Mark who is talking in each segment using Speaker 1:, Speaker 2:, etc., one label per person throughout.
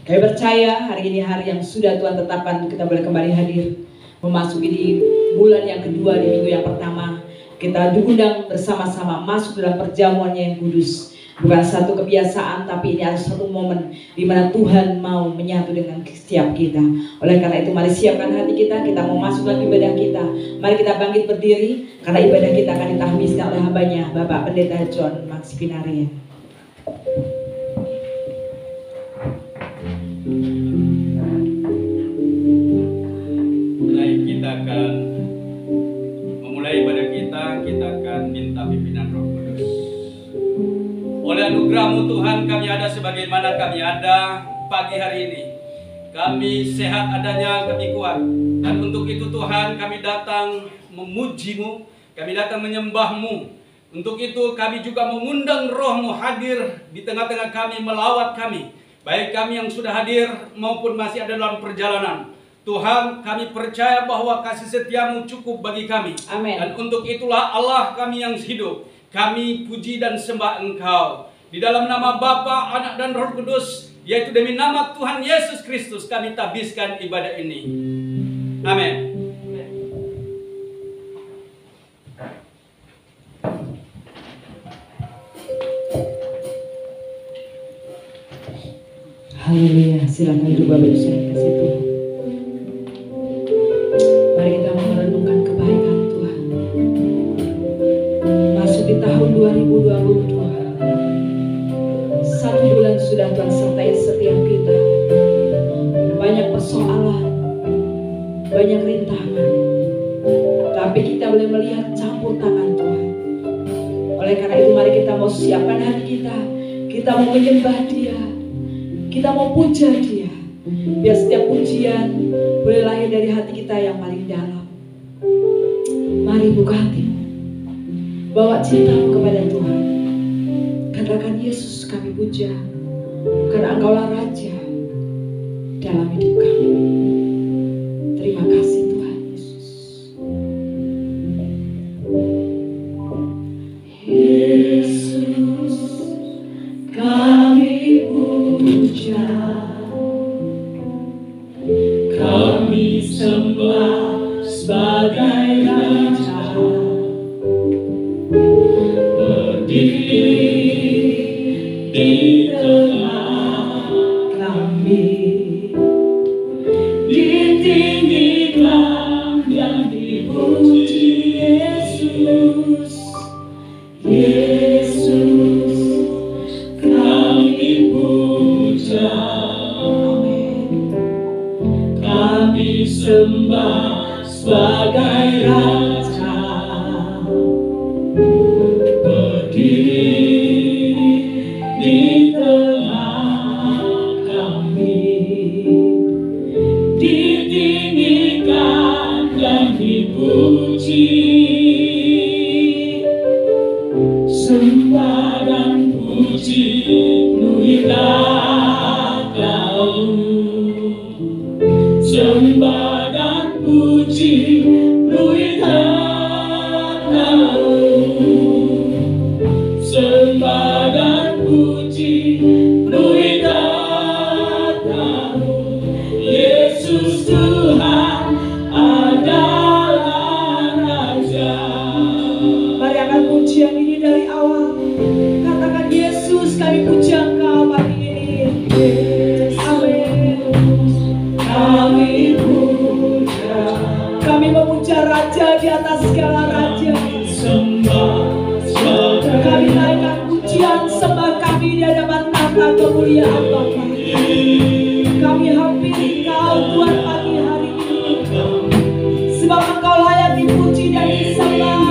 Speaker 1: Kami percaya hari ini hari yang sudah Tuhan tetapkan, kita boleh kembali hadir memasuki di bulan yang kedua, di minggu yang pertama. Kita diundang bersama-sama masuk dalam perjamuannya yang kudus. Bukan satu kebiasaan, tapi ini adalah satu momen di mana Tuhan mau menyatu dengan setiap kita. Oleh karena itu, mari siapkan hati kita mau masuk dalam ibadah kita. Mari kita bangkit berdiri, karena ibadah kita akan ditahbiskan oleh hambanya, Bapak Pendeta John Maksipinaria.
Speaker 2: Kita akan memulai ibadah kita akan minta pimpinan Roh Kudus. Oleh anugerah-Mu Tuhan, kami ada sebagaimana kami ada pagi hari ini. Kami sehat adanya, kami kuat. Dan untuk itu Tuhan, kami datang memuji-Mu, kami datang menyembah-Mu. Untuk itu kami juga mengundang Roh-Mu hadir di tengah-tengah kami, melawat kami. Baik kami yang sudah hadir maupun masih ada dalam perjalanan. Tuhan, kami percaya bahwa kasih setia-Mu cukup bagi kami.
Speaker 1: Amin.
Speaker 2: Dan untuk itulah Allah kami yang hidup. Kami puji dan sembah Engkau. Di dalam nama Bapa, Anak dan Roh Kudus, yaitu demi nama Tuhan Yesus Kristus, kami tabiskan ibadah ini. Amin.
Speaker 1: Haleluya, silakan duduk Bapak Ibu saya kasih Tuhan. Mari kita merenungkan kebaikan Tuhan. Masuk di tahun 2022. Satu bulan sudah Tuhan sertai setiap kita. Banyak persoalan, banyak rintangan, tapi kita boleh melihat campur tangan Tuhan. Oleh karena itu mari kita mau siapkan hati kita mau menyembah Dia, kita mau puja Dia. Biar setiap pujian boleh lahir dari hati kita yang paling dalam. Mari buka hatimu, bawa cintamu kepada Tuhan. Katakan, Yesus kami puja, karena Engkaulah Raja dalam hidup kami. Terima kasih Tuhan Yesus. Yesus kami puja, kami sembah sebagai Raja, berdiri di tengah kami, ditinggikan dan dipuji Yesus. Yesus kami puja, kami sembah sebagai Raja, berdiri di tengah kami, ditinggikan dan dipuji. Sembah dan puji penuhilah Kau. Sembah dan puji penuhilah Kau. Sembah dan puji penuhilah Kau. Yesus Tuhan adalah Raja. Mari angkat pujian ini dari awal. Katakan, Yesus kami puja Engkau pagi ini. Amin. Kami puja, kami memuja Raja di atas segala Raja. Kami naikkan pujian sembah kami di hadapan tahta kemuliaan Bapa. Kami hampir Engkau Tuhan pagi hari ini, sebab Engkau layak dipuji dan disembah.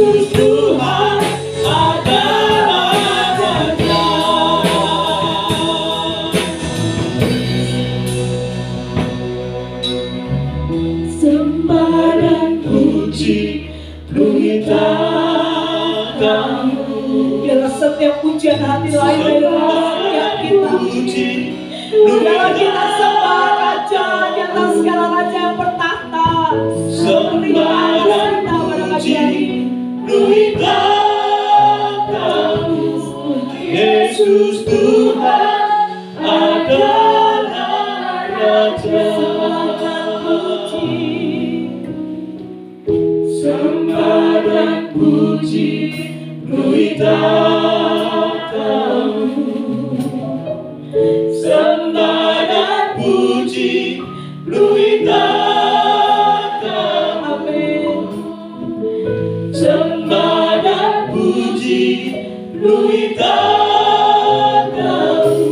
Speaker 2: Yesus Tuhan adalah Raja.
Speaker 1: Sembah dan puji penuhi takhta-Mu. Biarlah setiap pujian hati lain adalah setiap kita. Biarlah kita sembah Raja di atas segala raja yang bertahta.
Speaker 2: Sembah dan puji penuhi takhta-Mu. Yesus Tuhan adalah Raja. Sembah dan puji penuhi takhta-Mu. Sembah dan puji penuhi takhta-Mu. Sembah dan puji penuhi takhta-Mu.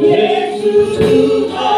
Speaker 2: Yesus Tuhan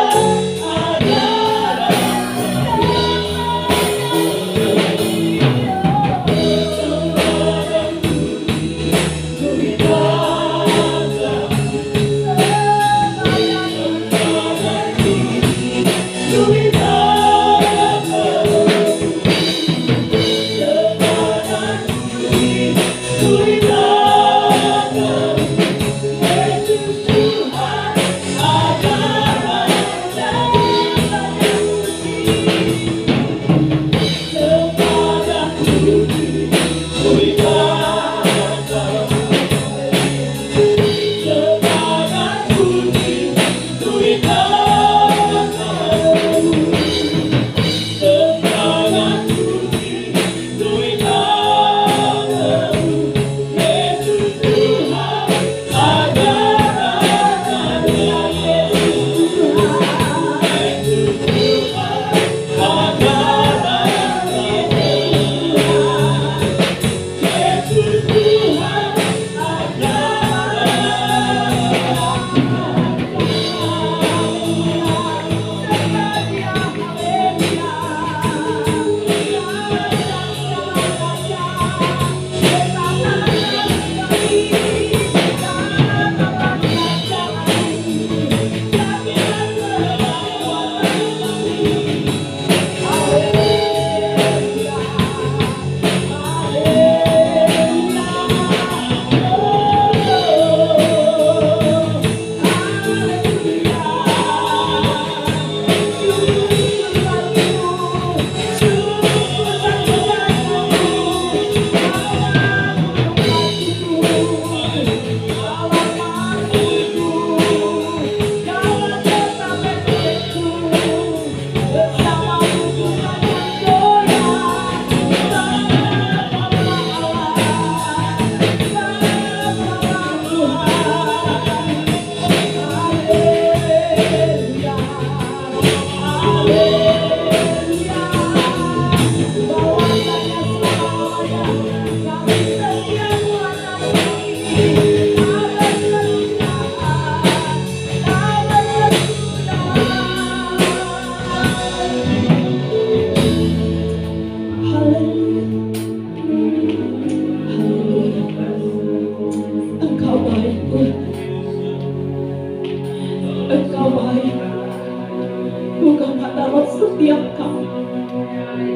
Speaker 2: adalah
Speaker 1: setiap kami,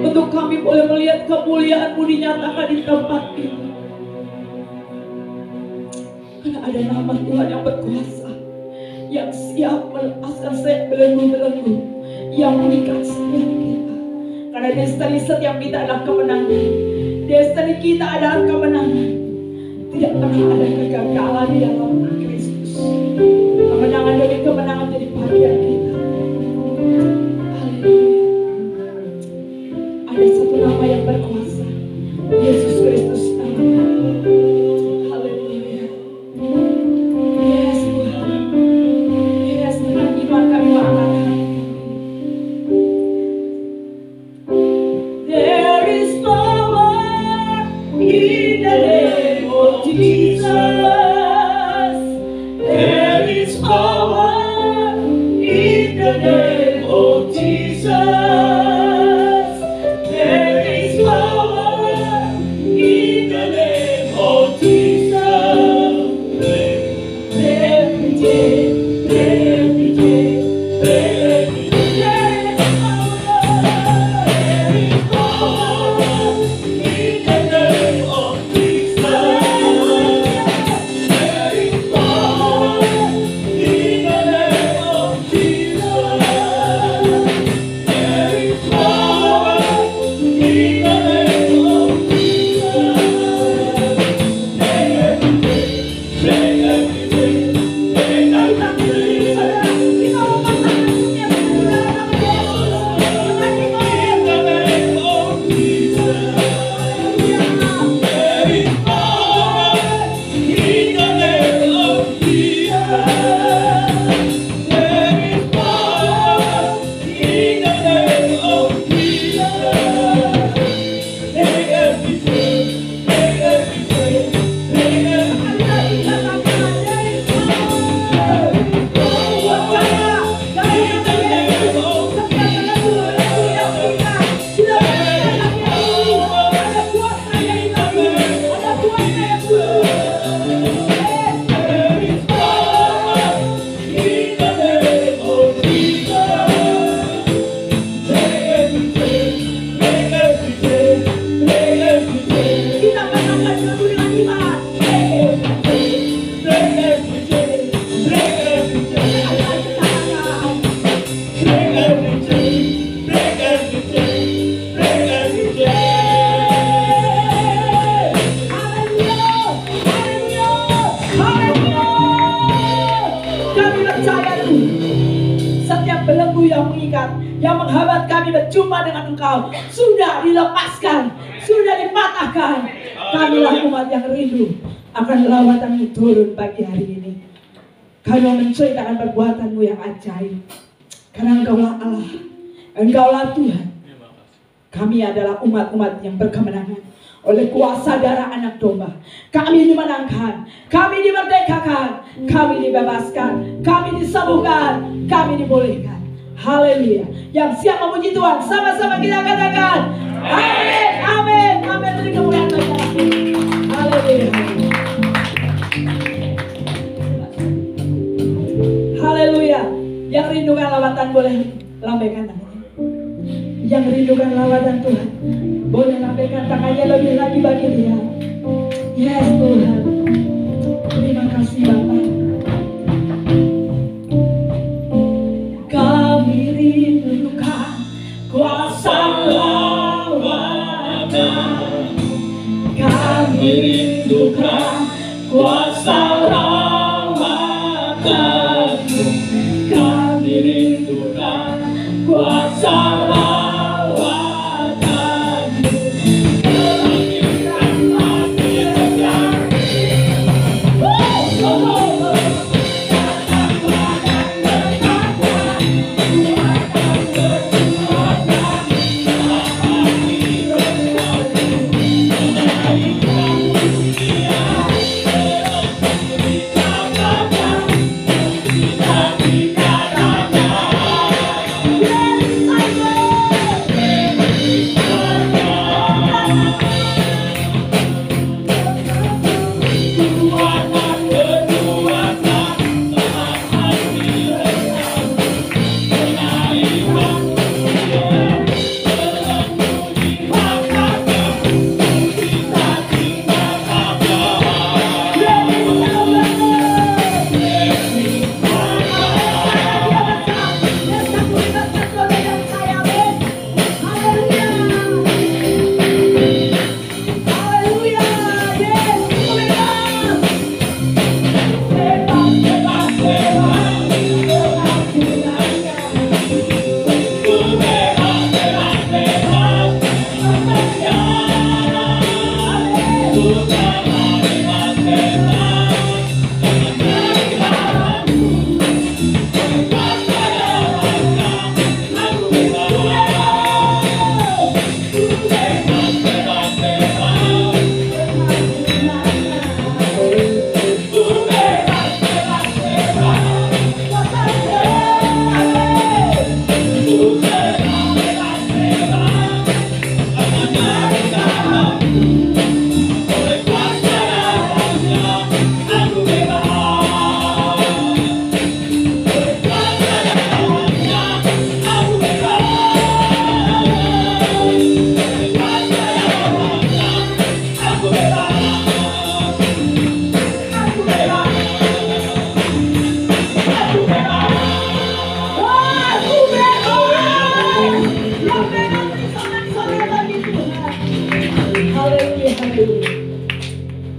Speaker 1: untuk kami boleh melihat kemuliaan-Mu dinyatakan di tempat ini. Karena ada nama Tuhan yang berkuasa, yang siap melepaskan belenggu-belenggu yang mengikat setiap kita. Karena destiny setiap kita adalah kemenangan. Destiny kita adalah kemenangan. Tidak pernah ada kegagalan di dalam Kristus. Kemenangan demi kemenangan jadi bagian kita. Ada satu nama yang berkuasa, Yesus Kristus namanya. Haleluya. Yes Tuhan. Yes Tuhan, iman kami mengangkat. There is power in the name of Jesus. There is power in the name of Jesus. There is power in the yang menghambat kami berjumpa dengan Engkau sudah dilepaskan, sudah dipatahkan. Kamilah umat yang rindu akan lawatan-Mu turun pagi hari ini. Kami menceritakan perbuatan-Mu yang ajaib, karena Engkaulah Allah, Engkaulah Tuhan. Kami adalah umat-umat yang berkemenangan oleh kuasa darah anak domba. Kami dimenangkan, kami dimerdekakan, kami dibebaskan, kami disembuhkan, kami dibolehkan. Haleluya. Yang siap memuji Tuhan, sama-sama kita katakan amin, amin, amin. Beri kemuliaan bagi Allah. Haleluya. Haleluya. Yang rindukan lawatan boleh lambaikan tangannya. Yang rindukan lawatan Tuhan boleh lambaikan tangannya lebih lagi bagi Dia. Yes Tuhan, terima kasih Bapa. Kami rindukan kuasa lawatan. Kami rindukan kuasa lawatan-Mu. Kami rindukan kuasa lawatan.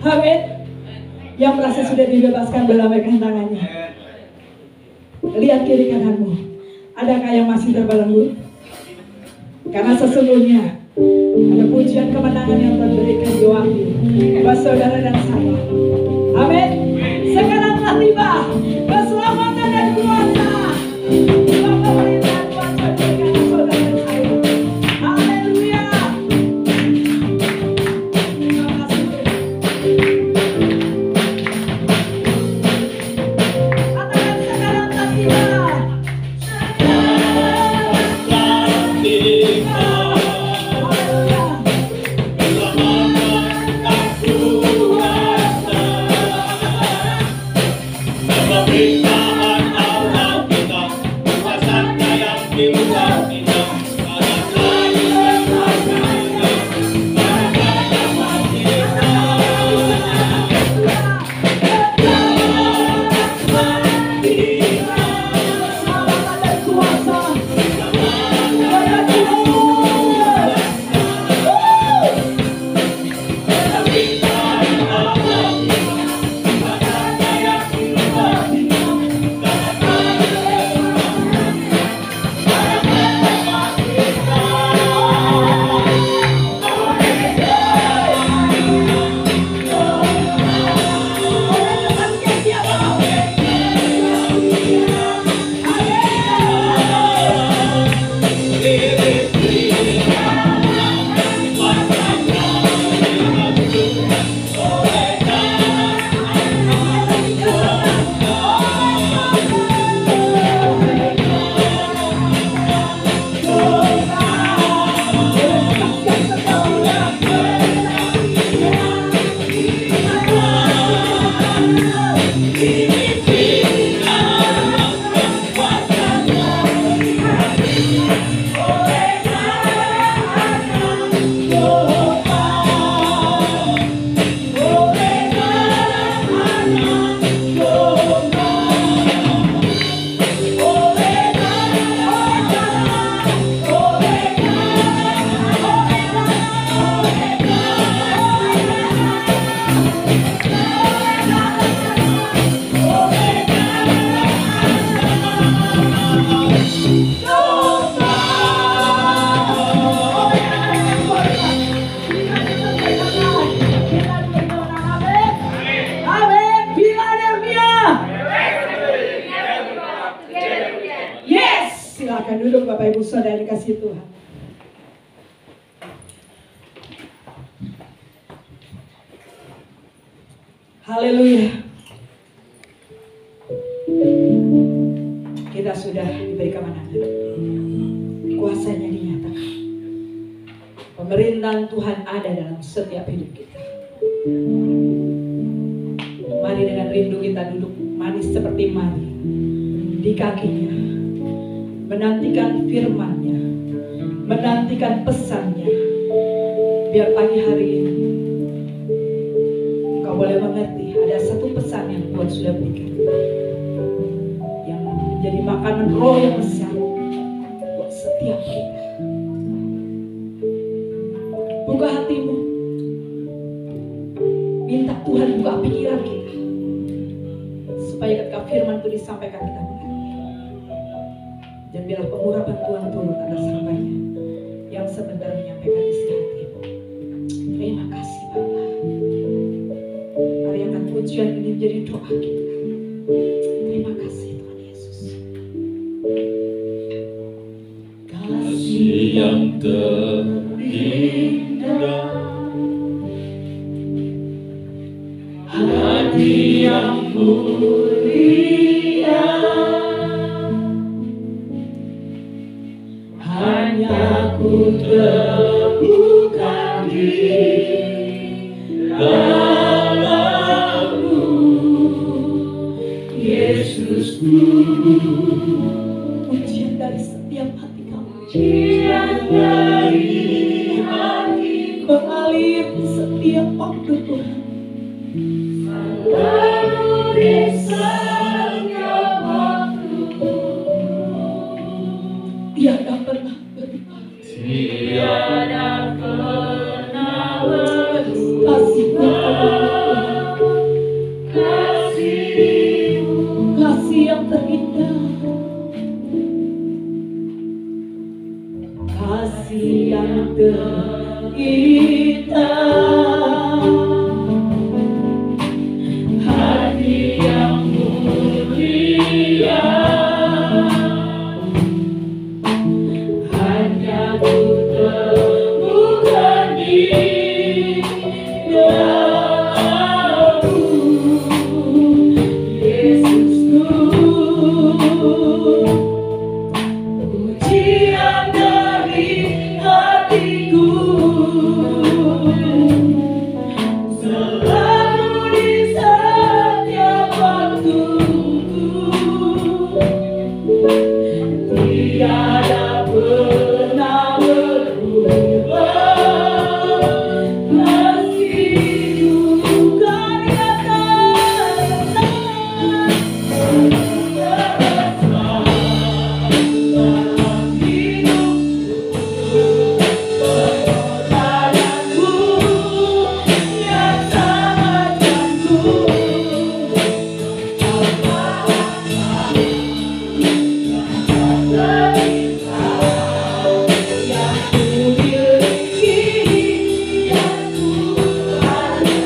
Speaker 1: Amin. Yang merasa sudah dibebaskan berlambaikan tangannya. Lihat kiri kananmu. Adakah yang masih terbelenggu? Karena sesungguhnya ada pujian kemenangan yang terberikan Yohanes buat saudara dan saya. Amin. Sekarang telah tiba keselamatan dan kuasa. Pemerintahan kuasa berikan saudara dan saya. Haleluya. Terima kasih. Katakan sekarang telah tiba.
Speaker 3: Amin.
Speaker 1: kasih Tuhan. Haleluya. Kita sudah diberi kemenangan. Kuasanya dinyatakan. Pemerintahan Tuhan ada dalam setiap hidup kita. Mari dengan rindu kita duduk manis seperti Maria di kakinya, menantikan firman-Nya, menantikan pesan-Nya. Biar pagi hari ini engkau boleh mengerti ada satu pesan yang Tuhan sudah berikan, yang menjadi makanan roh yang besar buat setiap kita. Buka hatimu, minta Tuhan buka pikiran kita, supaya ketika firman itu disampaikan kita mengerti. Dan biarlah pengurapan Tuhan turun atas hambanya yang sebentar menyampaikan isi hatimu. Terima kasih Bapa. Mari angkat pujian ini menjadi doa kita. Terima kasih Tuhan Yesus.
Speaker 3: Kasih yang terindah, hati yang mulia, hanya ku temukan di dalam-Mu, Yesusku.
Speaker 1: Pujian dari setiap hati kami,
Speaker 3: Pujian dari hati
Speaker 1: mengalir di setiap waktu Tuhan.
Speaker 3: selalu di setiap waktu,
Speaker 1: Tiada pernah berhenti.
Speaker 3: tiada pernah berhenti.
Speaker 1: Kasih-Mu kepada
Speaker 3: Kasih-Mu
Speaker 1: kasih yang terindah, kasih yang terindah,
Speaker 3: hati yang mulia, hanya ku temukan di dalam-Mu, Yesusku. Pujian dari hatiku, selalu di setiap waktuku, tiada pernah berubah. Kasih-Mu kan dalam hidupku, pengorbananmu yang sangat tangguh, yang ku miliki, yang ku hargai.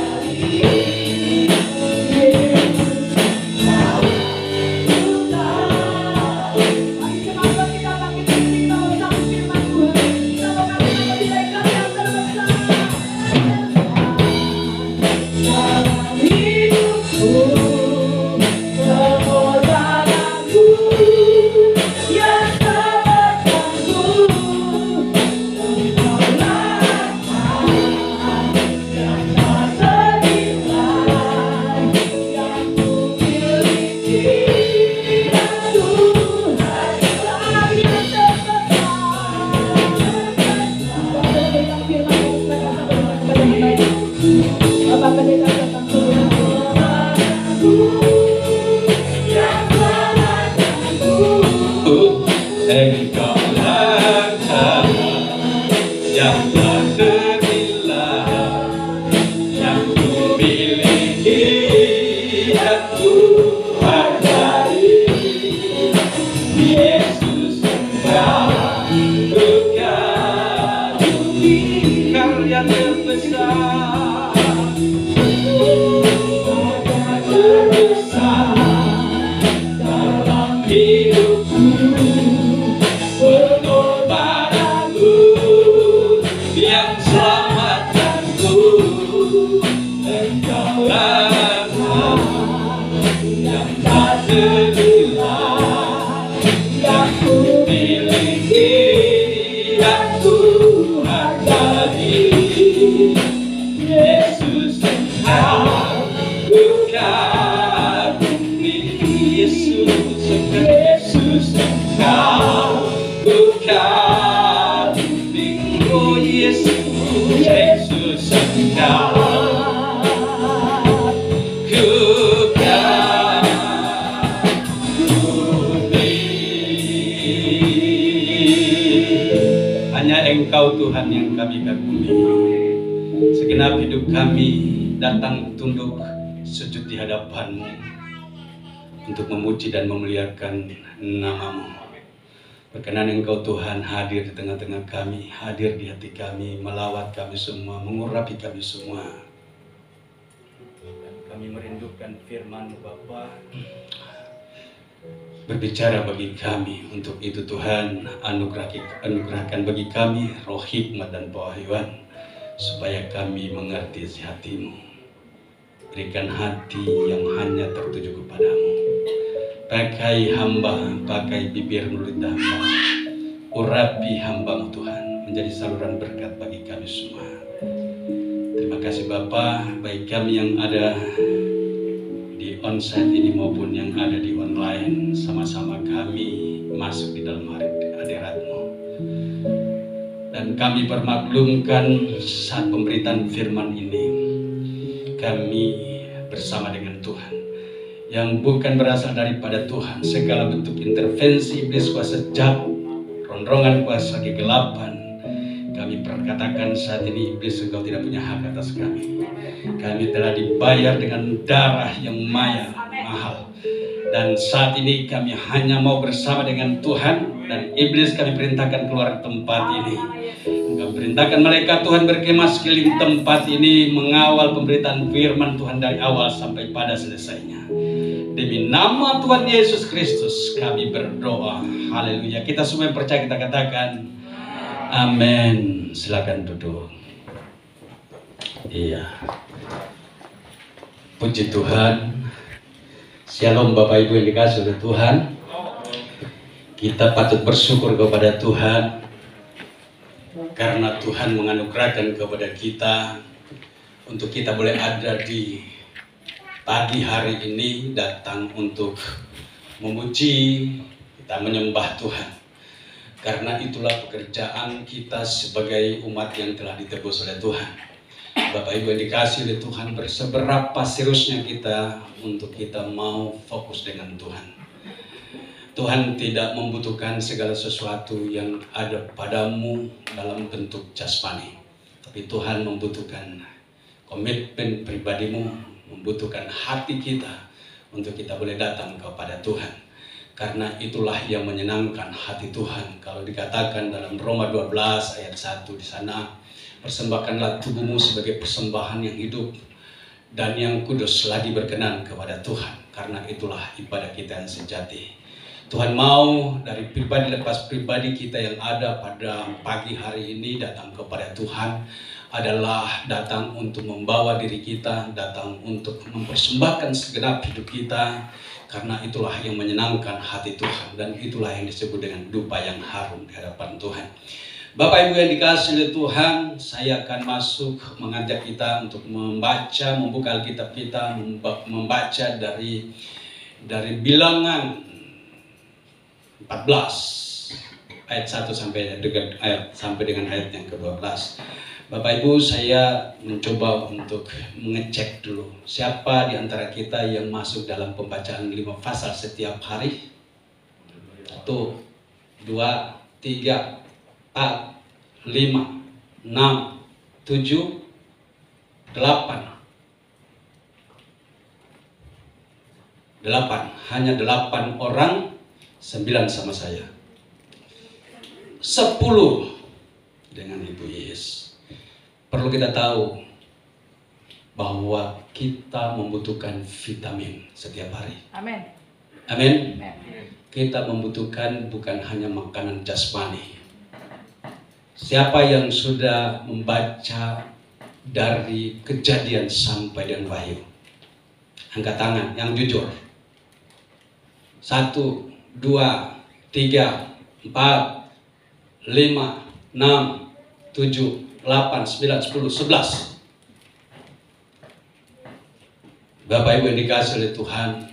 Speaker 3: Engkaulah yang tak ternilai, yang ku miliki, yang ku hargai. Yesus Engkau karya terbesar, dalam hidupku, pengorbanan keselamatanku. Engkaulah yang tak ternilai, yang ku miliki, yang ku hargai. Yesus Engkau bukan Yesus Engkau bukan oh Yesus Engkau hanya Engkau Tuhan yang kami kagumi. Segenap hidup kami datang tunduk sujud di hadapan-Mu untuk memuji dan memuliakan nama-Mu. Berkenan Engkau Tuhan hadir di tengah-tengah kami, hadir di hati kami, melawat kami semua, mengurapi kami semua. Dan kami merindukan firman-Mu Bapa, berbicara bagi kami. Untuk itu Tuhan, anugerahkan bagi kami roh hikmat dan pewahyuan, supaya kami mengerti isi hati-Mu. Berikan hati yang hanya tertuju kepadamu. Pakai hamba, pakai bibir mulut hamba, urapi hamba-Mu Tuhan, menjadi saluran berkat bagi kami semua. Terima kasih Bapa, baik kami yang ada di onsite ini maupun yang ada di online, sama-sama kami masuk di dalam hadirat-Mu. Dan kami permaklumkan saat pemberitaan firman ini, kami bersama dengan Tuhan yang bukan berasal daripada Tuhan. Segala bentuk intervensi iblis, kuasa jahat, rondrongan kuasa kegelapan, kami perkatakan saat ini, iblis, Engkau tidak punya hak atas kami. Kami telah dibayar dengan darah yang mahal. Dan saat ini kami hanya mau bersama dengan Tuhan, dan iblis kami perintahkan keluar tempat ini. Kami perintahkan malaikat Tuhan berkemah sekeliling tempat ini, mengawal pemberitaan firman Tuhan dari awal sampai pada selesainya. Demi nama Tuhan Yesus Kristus kami berdoa. Haleluya. Kita semua yang percaya kita katakan amin. Silakan duduk. Iya. Puji Tuhan. Shalom Bapak Ibu yang dikasihi oleh Tuhan. Kita patut bersyukur kepada Tuhan karena Tuhan menganugerahkan kepada kita untuk kita boleh ada di pagi hari ini, datang untuk memuji, kita menyembah Tuhan. Karena itulah pekerjaan kita sebagai umat yang telah ditebus oleh Tuhan. Bapak Ibu yang dikasihi oleh Tuhan, berseberapa seriusnya kita untuk kita mau fokus dengan Tuhan. Tuhan tidak membutuhkan segala sesuatu yang ada padamu dalam bentuk jasmani, tapi Tuhan membutuhkan komitmen pribadimu, membutuhkan hati kita untuk kita boleh datang kepada Tuhan. Karena itulah yang menyenangkan hati Tuhan. Kalau dikatakan dalam Roma 12 ayat 1 di sana, persembahkanlah tubuhmu sebagai persembahan yang hidup dan yang kudus, lagi berkenan kepada Tuhan. Karena itulah ibadah kita yang sejati. Tuhan mau dari pribadi lepas pribadi kita yang ada pada pagi hari ini datang kepada Tuhan adalah datang untuk membawa diri kita, datang untuk mempersembahkan segenap hidup kita. Karena itulah yang menyenangkan hati Tuhan, dan itulah yang disebut dengan dupa yang harum di hadapan Tuhan. Bapak Ibu yang dikasihi oleh Tuhan, saya akan masuk mengajak kita untuk membuka Alkitab kita, membaca dari Bilangan 14 ayat 1 sampai dengan ayat yang ke-12. Bapak Ibu, saya mencoba untuk mengecek dulu siapa di antara kita yang masuk dalam pembacaan 5 pasal setiap hari. 1, 2, 3, 4, 5, 6, 7, 8. Hanya 8 orang, 9 sama saya, 10 dengan Ibu Yes. Perlu kita tahu bahwa kita membutuhkan vitamin setiap hari.
Speaker 1: Amin.
Speaker 3: Amin. Kita membutuhkan bukan hanya makanan jasmani. Siapa yang sudah membaca dari Kejadian sampai dengan Wahyu? Angkat tangan yang jujur. 1, 2, 3, 4, 5, 6, 7, 8, 9, 10, 11. Bapak Ibu yang dikasihi oleh Tuhan,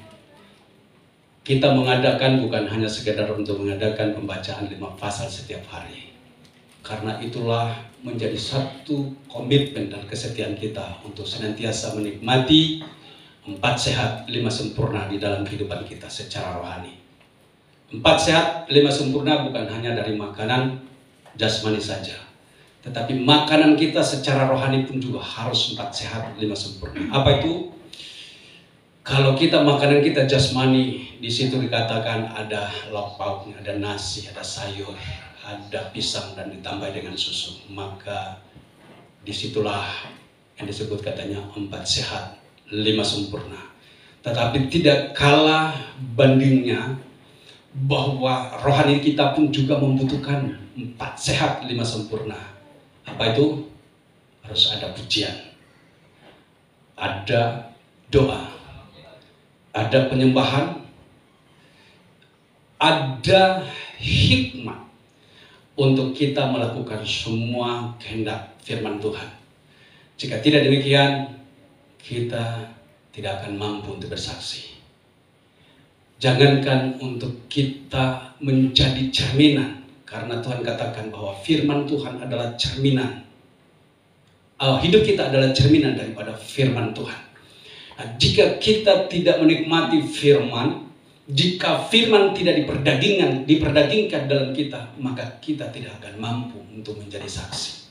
Speaker 3: kita mengadakan bukan hanya sekedar untuk mengadakan pembacaan 5 pasal setiap hari. Karena itulah menjadi satu komitmen dan kesetiaan kita untuk senantiasa menikmati 4 sehat 5 sempurna di dalam kehidupan kita secara rohani. 4 sehat 5 sempurna bukan hanya dari makanan jasmani saja, tetapi makanan kita secara rohani pun juga harus 4 sehat 5 sempurna. Apa itu? Kalau kita makanan kita jasmani, di situ dikatakan ada lauk pauknya, ada nasi, ada sayur, ada pisang dan ditambah dengan susu, maka disitulah yang disebut katanya 4 sehat 5 sempurna. Tetapi tidak kalah bandingnya bahwa rohani kita pun juga membutuhkan 4 sehat 5 sempurna. Apa itu? Harus ada pujian, ada doa, ada penyembahan, ada hikmat untuk kita melakukan semua kehendak firman Tuhan. Jika tidak demikian, kita tidak akan mampu untuk bersaksi. Jangankan untuk kita menjadi cerminan, karena Tuhan katakan bahwa firman Tuhan adalah cerminan. Hidup kita adalah cerminan daripada firman Tuhan. Nah, jika kita tidak menikmati firman, jika firman tidak diperdagingkan dalam kita, maka kita tidak akan mampu untuk menjadi saksi.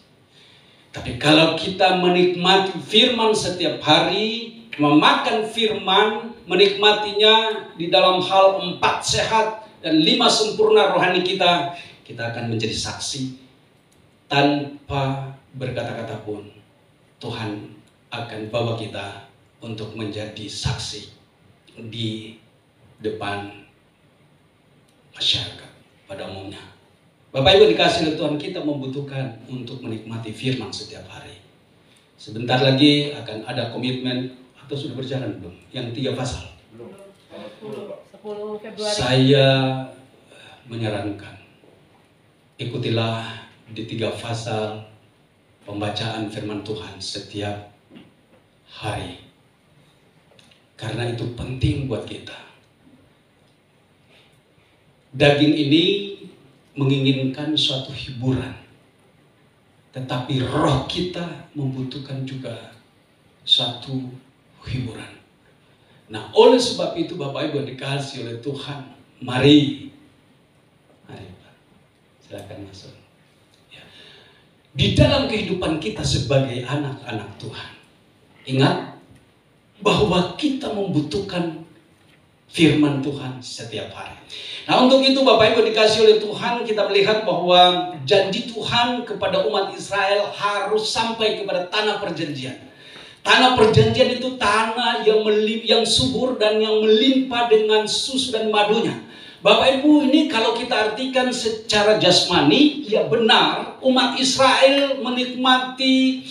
Speaker 3: Tapi kalau kita menikmati firman setiap hari, memakan firman, menikmatinya di dalam hal 4 sehat dan 5 sempurna rohani kita, kita akan menjadi saksi. Tanpa berkata-kata pun, Tuhan akan bawa kita untuk menjadi saksi di depan masyarakat pada umumnya. Bapak Ibu dikasihi oleh Tuhan, kita membutuhkan untuk menikmati firman setiap hari. Sebentar lagi akan ada komitmen, atau sudah berjalan belum? Yang 3 pasal.
Speaker 4: Belum. 10 Februari.
Speaker 3: Saya menyarankan, ikutilah di 3 pasal pembacaan firman Tuhan setiap hari. Karena itu penting buat kita. Daging ini menginginkan suatu hiburan, tetapi roh kita membutuhkan juga suatu hiburan. Nah, oleh sebab itu Bapak Ibu dikasihi oleh Tuhan, mari Pak, silakan masuk. Ya. Di dalam kehidupan kita sebagai anak-anak Tuhan, ingat bahwa kita membutuhkan firman Tuhan setiap hari. Nah, untuk itu Bapak Ibu dikasihi oleh Tuhan, kita melihat bahwa janji Tuhan kepada umat Israel harus sampai kepada tanah perjanjian. Tanah perjanjian itu tanah yang subur dan yang melimpah dengan susu dan madunya. Bapak Ibu, ini kalau kita artikan secara jasmani, ya benar, umat Israel menikmati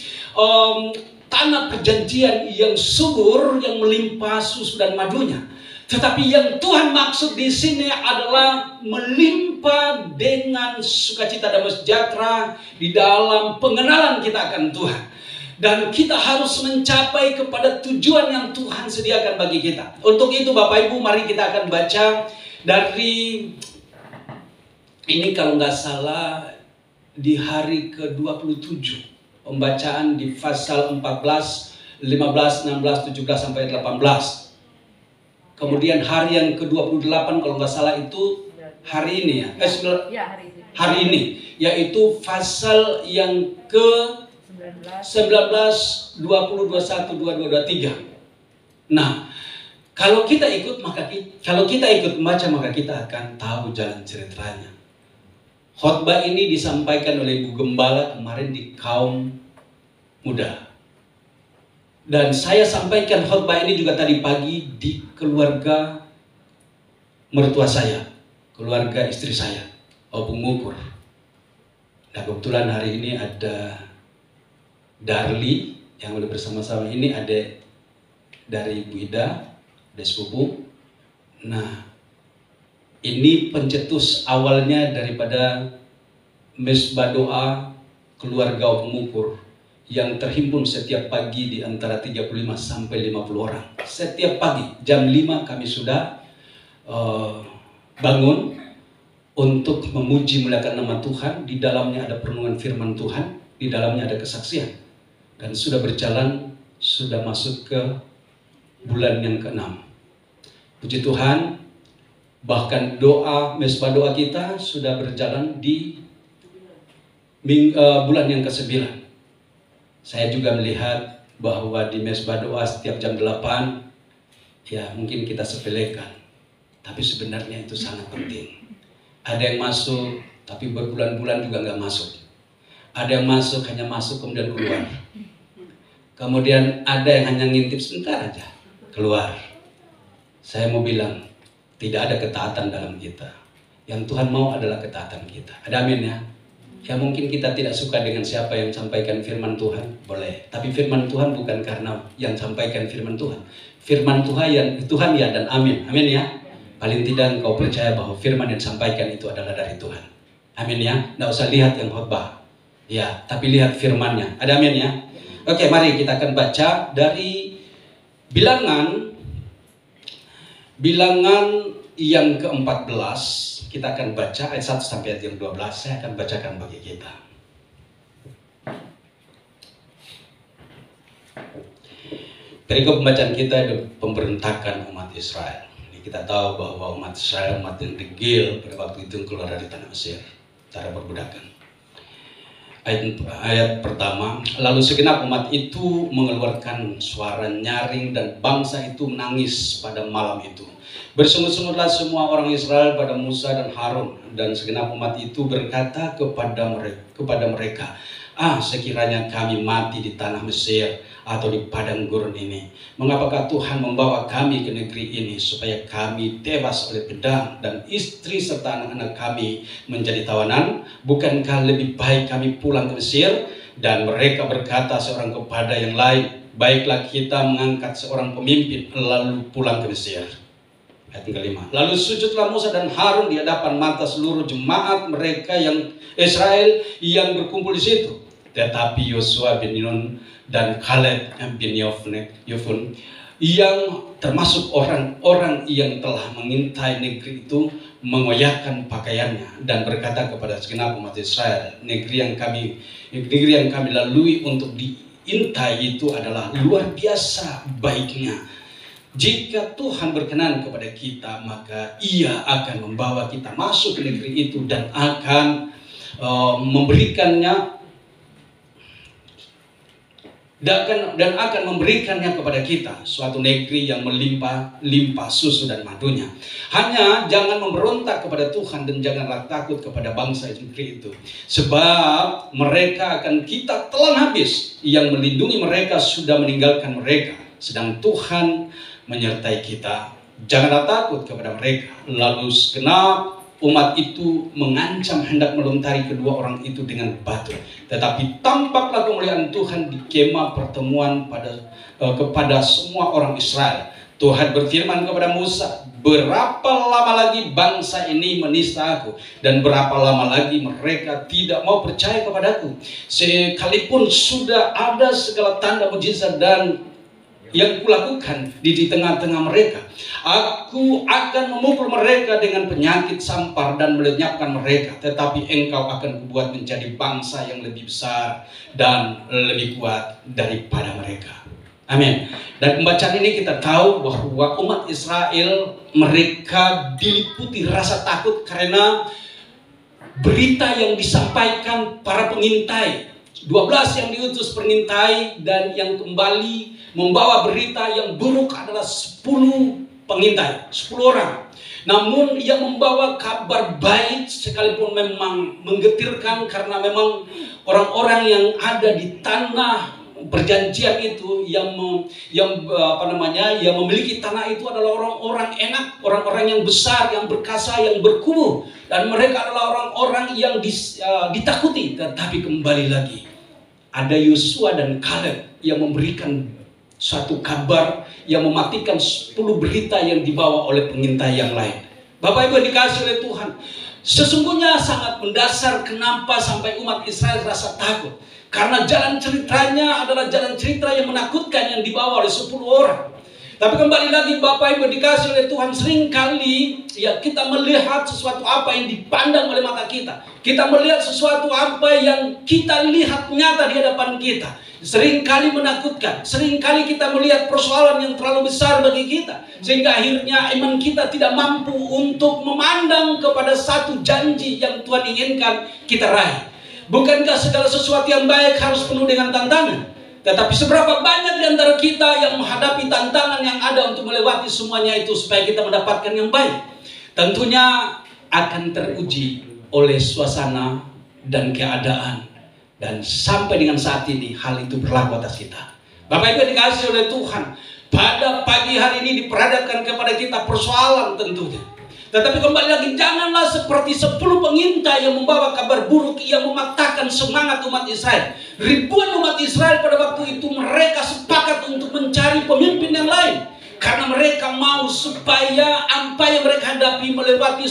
Speaker 3: tanah perjanjian yang subur, yang melimpah susu dan madunya. Tetapi yang Tuhan maksud di sini adalah melimpah dengan sukacita dan sejahtera di dalam pengenalan kita akan Tuhan. Dan kita harus mencapai kepada tujuan yang Tuhan sediakan bagi kita. Untuk itu Bapak Ibu, mari kita akan baca dari, ini kalau nggak salah di hari ke-27. Pembacaan di pasal 14, 15, 16, 17 sampai 18. Kemudian hari yang ke-28 kalau nggak salah itu hari ini ya. Hari ini, yaitu pasal yang ke 19, 20, 21, 22, 23. Nah, kalau kita ikut membaca, maka kita akan tahu jalan ceritanya. Khotbah ini disampaikan oleh Ibu Gembala kemarin di kaum muda. Dan saya sampaikan khotbah ini juga tadi pagi di keluarga mertua saya, keluarga istri saya, Opung Mupur. Dan kebetulan hari ini ada Darli yang udah bersama-sama ini, ada dari Bu Ida, ada sepupu. Nah, ini pencetus awalnya daripada mesbah doa keluarga pengukur yang terhimpun setiap pagi di antara 35 sampai 50 orang. Setiap pagi jam 5 kami sudah bangun untuk memuji muliakan nama Tuhan. Di dalamnya ada perenungan firman Tuhan, di dalamnya ada kesaksian. Dan sudah berjalan, sudah masuk ke bulan yang ke-6. Puji Tuhan, bahkan mesbah doa kita sudah berjalan di bulan yang ke-9. Saya juga melihat bahwa di mesbah doa setiap jam 8, ya mungkin kita sepelekan, tapi sebenarnya itu sangat penting. Ada yang masuk, tapi berbulan-bulan juga nggak masuk. Ada yang masuk, hanya masuk kemudian keluar. Kemudian ada yang hanya ngintip sebentar aja, keluar. Saya mau bilang, tidak ada ketaatan dalam kita. Yang Tuhan mau adalah ketaatan kita. Ada amin ya? Ya mungkin kita tidak suka dengan siapa yang sampaikan firman Tuhan, boleh. Tapi firman Tuhan bukan karena yang sampaikan firman Tuhan. Firman Tuhan ya dan amin. Amin ya? Paling tidak engkau percaya bahwa firman yang disampaikan itu adalah dari Tuhan. Amin ya? Nggak usah lihat yang khotbah. Ya, tapi lihat firmannya. Ada amin ya? Oke, mari kita akan baca dari Bilangan yang ke-14. Kita akan baca ayat 1 sampai ayat yang 12. Saya akan bacakan bagi kita. Perikop pembacaan kita adalah pemberontakan umat Israel. Kita tahu bahwa umat Israel umat yang degil pada waktu itu keluar dari tanah Mesir, cara perbudakan. Ayat pertama, lalu segenap umat itu mengeluarkan suara nyaring dan bangsa itu menangis pada malam itu. Bersungut-sungutlah semua orang Israel pada Musa dan Harun, dan segenap umat itu berkata kepada mereka, sekiranya kami mati di tanah Mesir atau di padang gurun ini, mengapakah Tuhan membawa kami ke negeri ini supaya kami tewas oleh pedang dan istri serta anak-anak kami menjadi tawanan? Bukankah lebih baik kami pulang ke Mesir? Dan mereka berkata seorang kepada yang lain, baiklah kita mengangkat seorang pemimpin lalu pulang ke Mesir. Ayat kelima, lalu sujudlah Musa dan Harun di hadapan mata seluruh jemaat mereka yang Israel yang berkumpul di situ. Tetapi Yosua bin Nun dan Kaleb bin Yefune yang termasuk orang-orang yang telah mengintai negeri itu mengoyakkan pakaiannya dan berkata kepada segenap umat Israel, negeri yang kami lalui untuk diintai itu adalah luar biasa baiknya. Jika Tuhan berkenan kepada kita, maka Ia akan membawa kita masuk ke negeri itu dan akan memberikannya dan akan memberikannya kepada kita, suatu negeri yang melimpah susu dan madunya. Hanya jangan memberontak kepada Tuhan dan janganlah takut kepada bangsa negeri itu, sebab mereka akan kita telan habis. Yang melindungi mereka sudah meninggalkan mereka, sedang Tuhan menyertai kita. Janganlah takut kepada mereka. Lalu segenap umat itu mengancam hendak melontari kedua orang itu dengan batu. Tetapi tampaklah kemuliaan Tuhan di kemah pertemuan kepada semua orang Israel. Tuhan berfirman kepada Musa, berapa lama lagi bangsa ini menista aku, dan berapa lama lagi mereka tidak mau percaya kepadaku, sekalipun sudah ada segala tanda mujizat dan yang kulakukan di tengah-tengah mereka. Aku akan memukul mereka dengan penyakit sampar dan melenyapkan mereka, tetapi engkau akan kubuat menjadi bangsa yang lebih besar dan lebih kuat daripada mereka. Amin. Dan pembacaan ini kita tahu bahwa umat Israel mereka diliputi rasa takut karena berita yang disampaikan para pengintai. 12 yang diutus pengintai dan yang kembali membawa berita yang buruk adalah 10 pengintai, 10 orang. Namun yang membawa kabar baik sekalipun memang menggetirkan, karena memang orang-orang yang ada di tanah perjanjian itu yang memiliki tanah itu adalah orang-orang enak, orang-orang yang besar, yang berkasa, yang berkubu. Dan mereka adalah orang-orang yang ditakuti. Tetapi kembali lagi, ada Yosua dan Kaleb yang memberikan suatu kabar yang mematikan 10 berita yang dibawa oleh pengintai yang lain. Bapak Ibu dikasih oleh Tuhan, sesungguhnya sangat mendasar kenapa sampai umat Israel rasa takut. Karena jalan ceritanya adalah jalan cerita yang menakutkan yang dibawa oleh 10 orang. Tapi kembali lagi Bapak Ibu dikasih oleh Tuhan, seringkali ya kita melihat sesuatu apa yang dipandang oleh mata kita. Kita melihat sesuatu apa yang kita lihat nyata di hadapan kita. Seringkali menakutkan. Seringkali kita melihat persoalan yang terlalu besar bagi kita. Sehingga akhirnya iman kita tidak mampu untuk memandang kepada satu janji yang Tuhan inginkan kita raih. Bukankah segala sesuatu yang baik harus penuh dengan tantangan? Tetapi seberapa banyak di antara kita yang menghadapi tantangan yang ada untuk melewati semuanya itu supaya kita mendapatkan yang baik? Tentunya akan teruji oleh suasana dan keadaan. Dan sampai dengan saat ini hal itu berlaku atas kita. Bapak Ibu dikasih oleh Tuhan, pada pagi hari ini diperhadapkan kepada kita persoalan tentunya. Tetapi kembali lagi, janganlah seperti 10 pengintai yang membawa kabar buruk yang mematahkan semangat umat Israel. Ribuan umat Israel pada waktu itu mereka sepakat untuk mencari pemimpin yang lain. Karena mereka mau supaya apa yang mereka hadapi melewati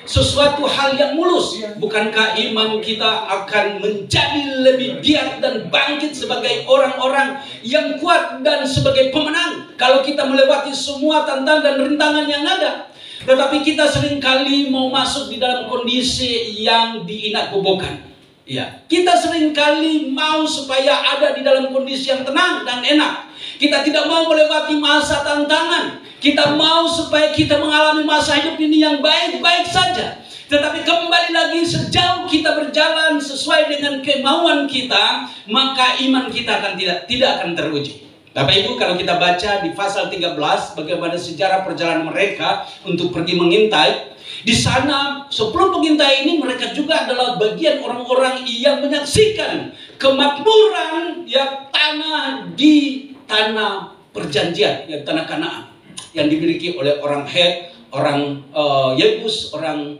Speaker 3: sesuatu hal yang mulus. Bukankah iman kita akan menjadi lebih giat dan bangkit sebagai orang-orang yang kuat dan sebagai pemenang kalau kita melewati semua tantangan dan rintangan yang ada? Tetapi kita seringkali mau masuk di dalam kondisi yang diinakbobokan. Ya, kita seringkali mau supaya ada di dalam kondisi yang tenang dan enak. Kita tidak mau melewati masa tantangan. Kita mau supaya kita mengalami masa hidup ini yang baik-baik saja. Tetapi kembali lagi, sejauh kita berjalan sesuai dengan kemauan kita, maka iman kita akan tidak akan teruji. Bapak Ibu, kalau kita baca di pasal 13 bagaimana sejarah perjalanan mereka untuk pergi mengintai, di sana 10 pengintai ini mereka juga adalah bagian orang-orang yang menyaksikan kemakmuran yang tanah perjanjian, yang tanah Kanaan yang dimiliki oleh orang Het, orang Yebus, orang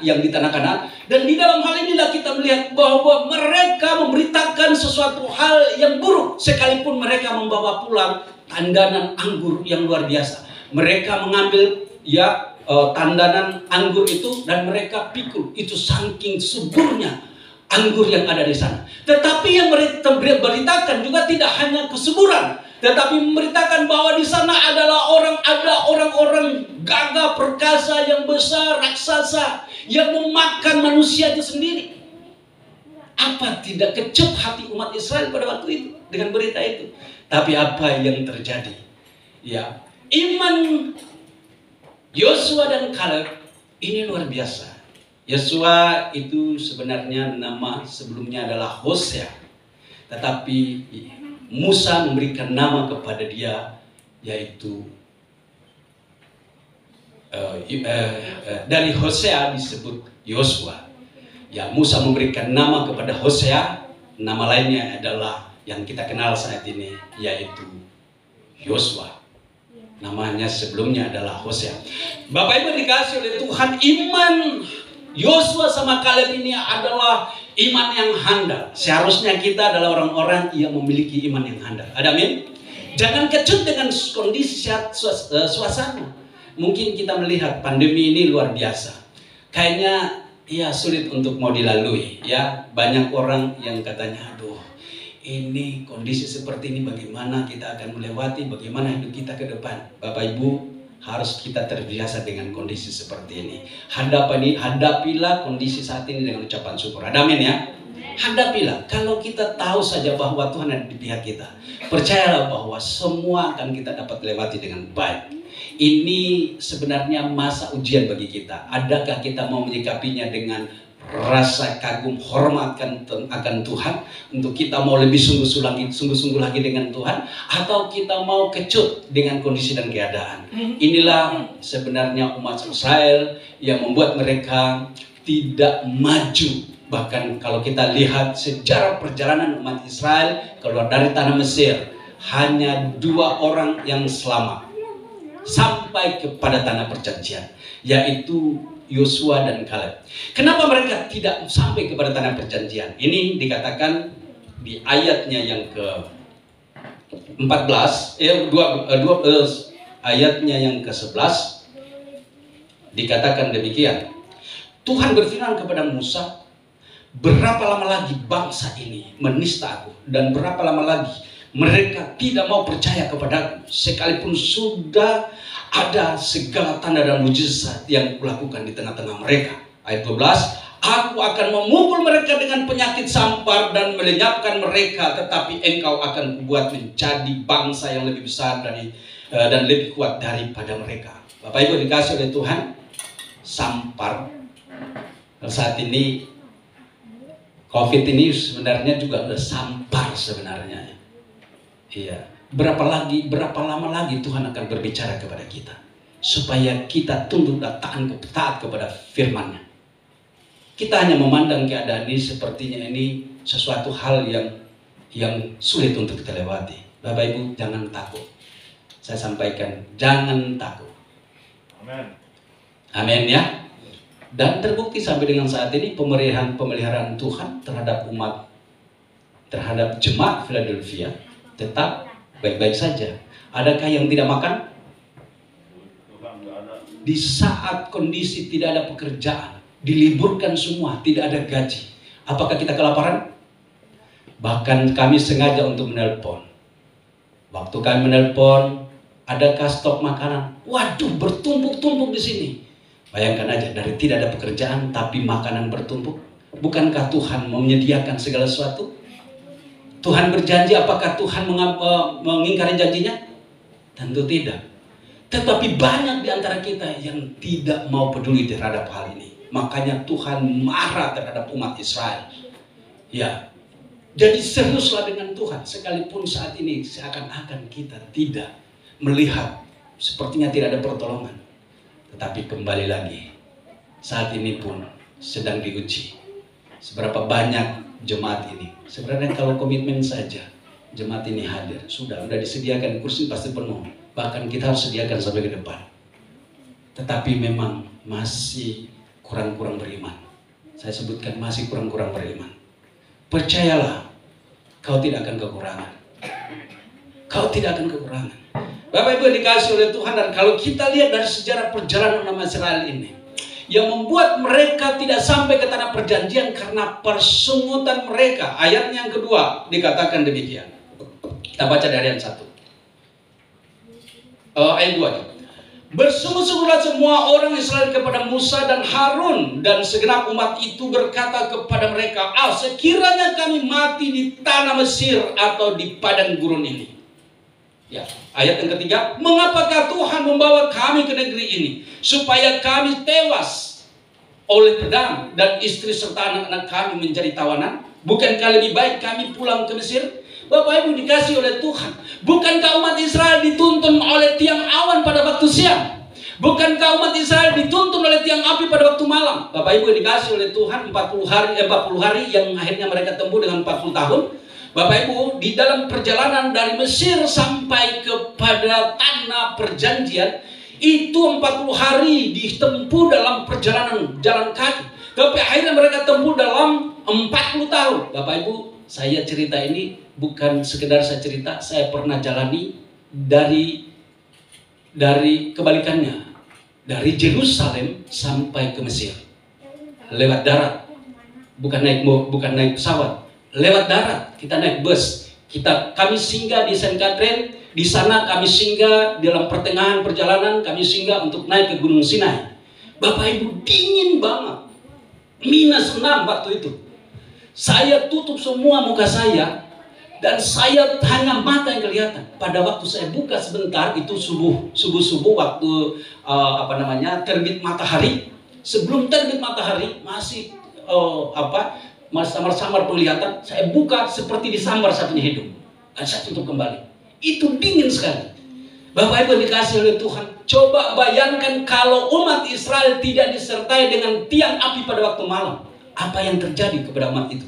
Speaker 3: yang di tanah Kanaan. Dan di dalam hal inilah kita melihat bahwa mereka memberitakan sesuatu hal yang buruk, sekalipun mereka membawa pulang tandanan anggur yang luar biasa. Mereka mengambil tandanan anggur itu dan mereka pikul. Itu saking suburnya anggur yang ada di sana. Tetapi yang mereka beritakan juga tidak hanya kesuburan, tetapi memberitakan bahwa di sana ada orang-orang gagah perkasa yang besar, raksasa yang memakan manusia itu sendiri. Apa tidak kecut hati umat Israel pada waktu itu dengan berita itu? Tapi apa yang terjadi? Ya, iman Yosua dan Kaleb ini luar biasa. Yosua itu sebenarnya nama sebelumnya adalah Hosea, tetapi Musa memberikan nama kepada dia, yaitu dari Hosea disebut Yosua. Ya, Musa memberikan nama kepada Hosea, nama lainnya adalah yang kita kenal saat ini, yaitu Yosua. Namanya sebelumnya adalah Hosea. Bapak Ibu dikasih oleh Tuhan, iman Yosua sama Kaleb ini adalah iman yang handal. Seharusnya kita adalah orang-orang yang memiliki iman yang handal. Amin. Jangan kecut dengan kondisi suasana. Mungkin kita melihat pandemi ini luar biasa. Kayaknya sulit untuk mau dilalui. Ya, banyak orang yang katanya, aduh, ini kondisi seperti ini bagaimana kita akan melewati, bagaimana hidup kita ke depan. Bapak Ibu, harus kita terbiasa dengan kondisi seperti ini. Hadapilah kondisi saat ini dengan ucapan syukur. Amin ya. Hadapilah. Kalau kita tahu saja bahwa Tuhan ada di pihak kita, percayalah bahwa semua akan kita dapat lewati dengan baik. Ini sebenarnya masa ujian bagi kita. Adakah kita mau menyikapinya dengan rasa kagum, hormat akan Tuhan, untuk kita mau lebih sungguh-sungguh lagi dengan Tuhan, atau kita mau kecut dengan kondisi dan keadaan? Inilah sebenarnya umat Israel yang membuat mereka tidak maju. Bahkan kalau kita lihat sejarah perjalanan umat Israel keluar dari tanah Mesir, hanya 2 orang yang selamat. sampai kepada tanah perjanjian, yaitu Yosua dan Kaleb. Kenapa mereka tidak sampai kepada tanah perjanjian? Ini dikatakan di ayatnya yang ke-14, ayatnya yang ke-11 dikatakan demikian. Tuhan berfirman kepada Musa, berapa lama lagi bangsa ini menista aku, dan berapa lama lagi mereka tidak mau percaya kepadaku, sekalipun sudah ada segala tanda dan mujizat yang kulakukan di tengah-tengah mereka. Ayat 12, aku akan memukul mereka dengan penyakit sampar dan melenyapkan mereka, tetapi engkau akan kubuat menjadi bangsa yang lebih besar dan lebih kuat daripada mereka. Bapak Ibu dikasih oleh Tuhan, sampar saat ini, COVID ini sebenarnya juga udah sampar sebenarnya. Iya. Berapa lama lagi Tuhan akan berbicara kepada kita supaya kita tunduk dan taat kepada firman-Nya. Kita hanya memandang keadaan ini sepertinya ini sesuatu hal yang sulit untuk kita lewati. Bapak Ibu jangan takut. Saya sampaikan, jangan takut.
Speaker 5: Amin.
Speaker 3: Amin ya. Dan terbukti sampai dengan saat ini pemeliharaan Tuhan terhadap umat, terhadap jemaat Philadelphia tetap baik-baik saja. Adakah yang tidak makan? Di saat kondisi tidak ada pekerjaan, diliburkan semua, tidak ada gaji, apakah kita kelaparan? Bahkan kami sengaja untuk menelpon. Waktu kami menelpon, adakah stok makanan? Waduh, bertumpuk-tumpuk di sini. Bayangkan aja, dari tidak ada pekerjaan tapi makanan bertumpuk. Bukankah Tuhan menyediakan segala sesuatu? Tuhan berjanji, apakah Tuhan mengingkari janjinya? Tentu tidak. Tetapi banyak di antara kita yang tidak mau peduli terhadap hal ini. Makanya Tuhan marah terhadap umat Israel. Ya, jadi seriuslah dengan Tuhan. Sekalipun saat ini seakan-akan kita tidak melihat, sepertinya tidak ada pertolongan. Tetapi kembali lagi, saat ini pun sedang diuji. Seberapa banyak jemaat ini. Sebenarnya kalau komitmen saja jemaat ini hadir, sudah disediakan kursi pasti penuh. Bahkan kita harus sediakan sampai ke depan. Tetapi memang masih kurang-kurang beriman. Saya sebutkan masih kurang-kurang beriman. Percayalah, kau tidak akan kekurangan. Kau tidak akan kekurangan. Bapak Ibu dikasih oleh Tuhan, dan kalau kita lihat dari sejarah perjalanan umat Israel ini, yang membuat mereka tidak sampai ke tanah perjanjian karena persungutan mereka. Ayat yang kedua dikatakan demikian. Kita baca dari ayat 1. Ayat 2. Bersungguh-sungguhlah semua orang Israel kepada Musa dan Harun, dan segenap umat itu berkata kepada mereka, sekiranya kami mati di tanah Mesir atau di padang gurun ini. Ya, ayat yang ketiga, mengapakah Tuhan membawa kami ke negeri ini supaya kami tewas oleh pedang dan istri serta anak-anak kami menjadi tawanan? Bukankah lebih baik kami pulang ke Mesir? Bapak Ibu dikasih oleh Tuhan, bukankah umat Israel dituntun oleh tiang awan pada waktu siang? Bukankah umat Israel dituntun oleh tiang api pada waktu malam? Bapak Ibu dikasih oleh Tuhan 40 hari yang akhirnya mereka tempuh dengan 40 tahun. Bapak Ibu, di dalam perjalanan dari Mesir sampai kepada tanah perjanjian, itu 40 hari ditempuh dalam perjalanan jalan kaki. Tapi akhirnya mereka tempuh dalam 40 tahun. Bapak Ibu, saya cerita ini bukan sekedar saya cerita, saya pernah jalani dari kebalikannya. Dari Yerusalem sampai ke Mesir. Lewat darat. Bukan naik pesawat. Lewat darat, kita naik bus. Kami singgah di Saint Catherine. Di sana kami singgah dalam pertengahan perjalanan, kami singgah untuk naik ke Gunung Sinai. Bapak Ibu, dingin banget. -6 waktu itu. Saya tutup semua muka saya dan saya hanya mata yang kelihatan. Pada waktu saya buka sebentar, itu subuh waktu terbit matahari. Sebelum terbit matahari masih samar-samar penglihatan, saya buka seperti disambar satunya hidung. Dan saya tutup kembali. Itu dingin sekali. Bapak Ibu dikasih oleh Tuhan, coba bayangkan kalau umat Israel tidak disertai dengan tiang api pada waktu malam. Apa yang terjadi kepada umat itu?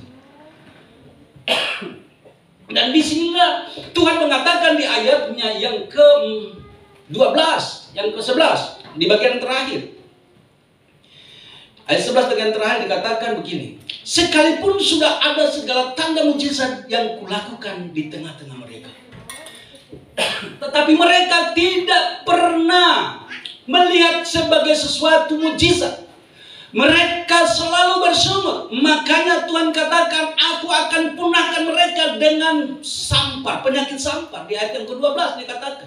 Speaker 3: Dan disinilah Tuhan mengatakan di ayatnya yang ke-12. yang ke-11 di bagian terakhir. Ayat 11 bagian terakhir dikatakan begini. Sekalipun sudah ada segala tanda mujizat yang kulakukan di tengah-tengah mereka, tetapi mereka tidak pernah melihat sebagai sesuatu mujizat. Mereka selalu bersungut. Makanya Tuhan katakan, aku akan punahkan mereka dengan sampar, penyakit sampar. Di ayat yang ke-12 dikatakan,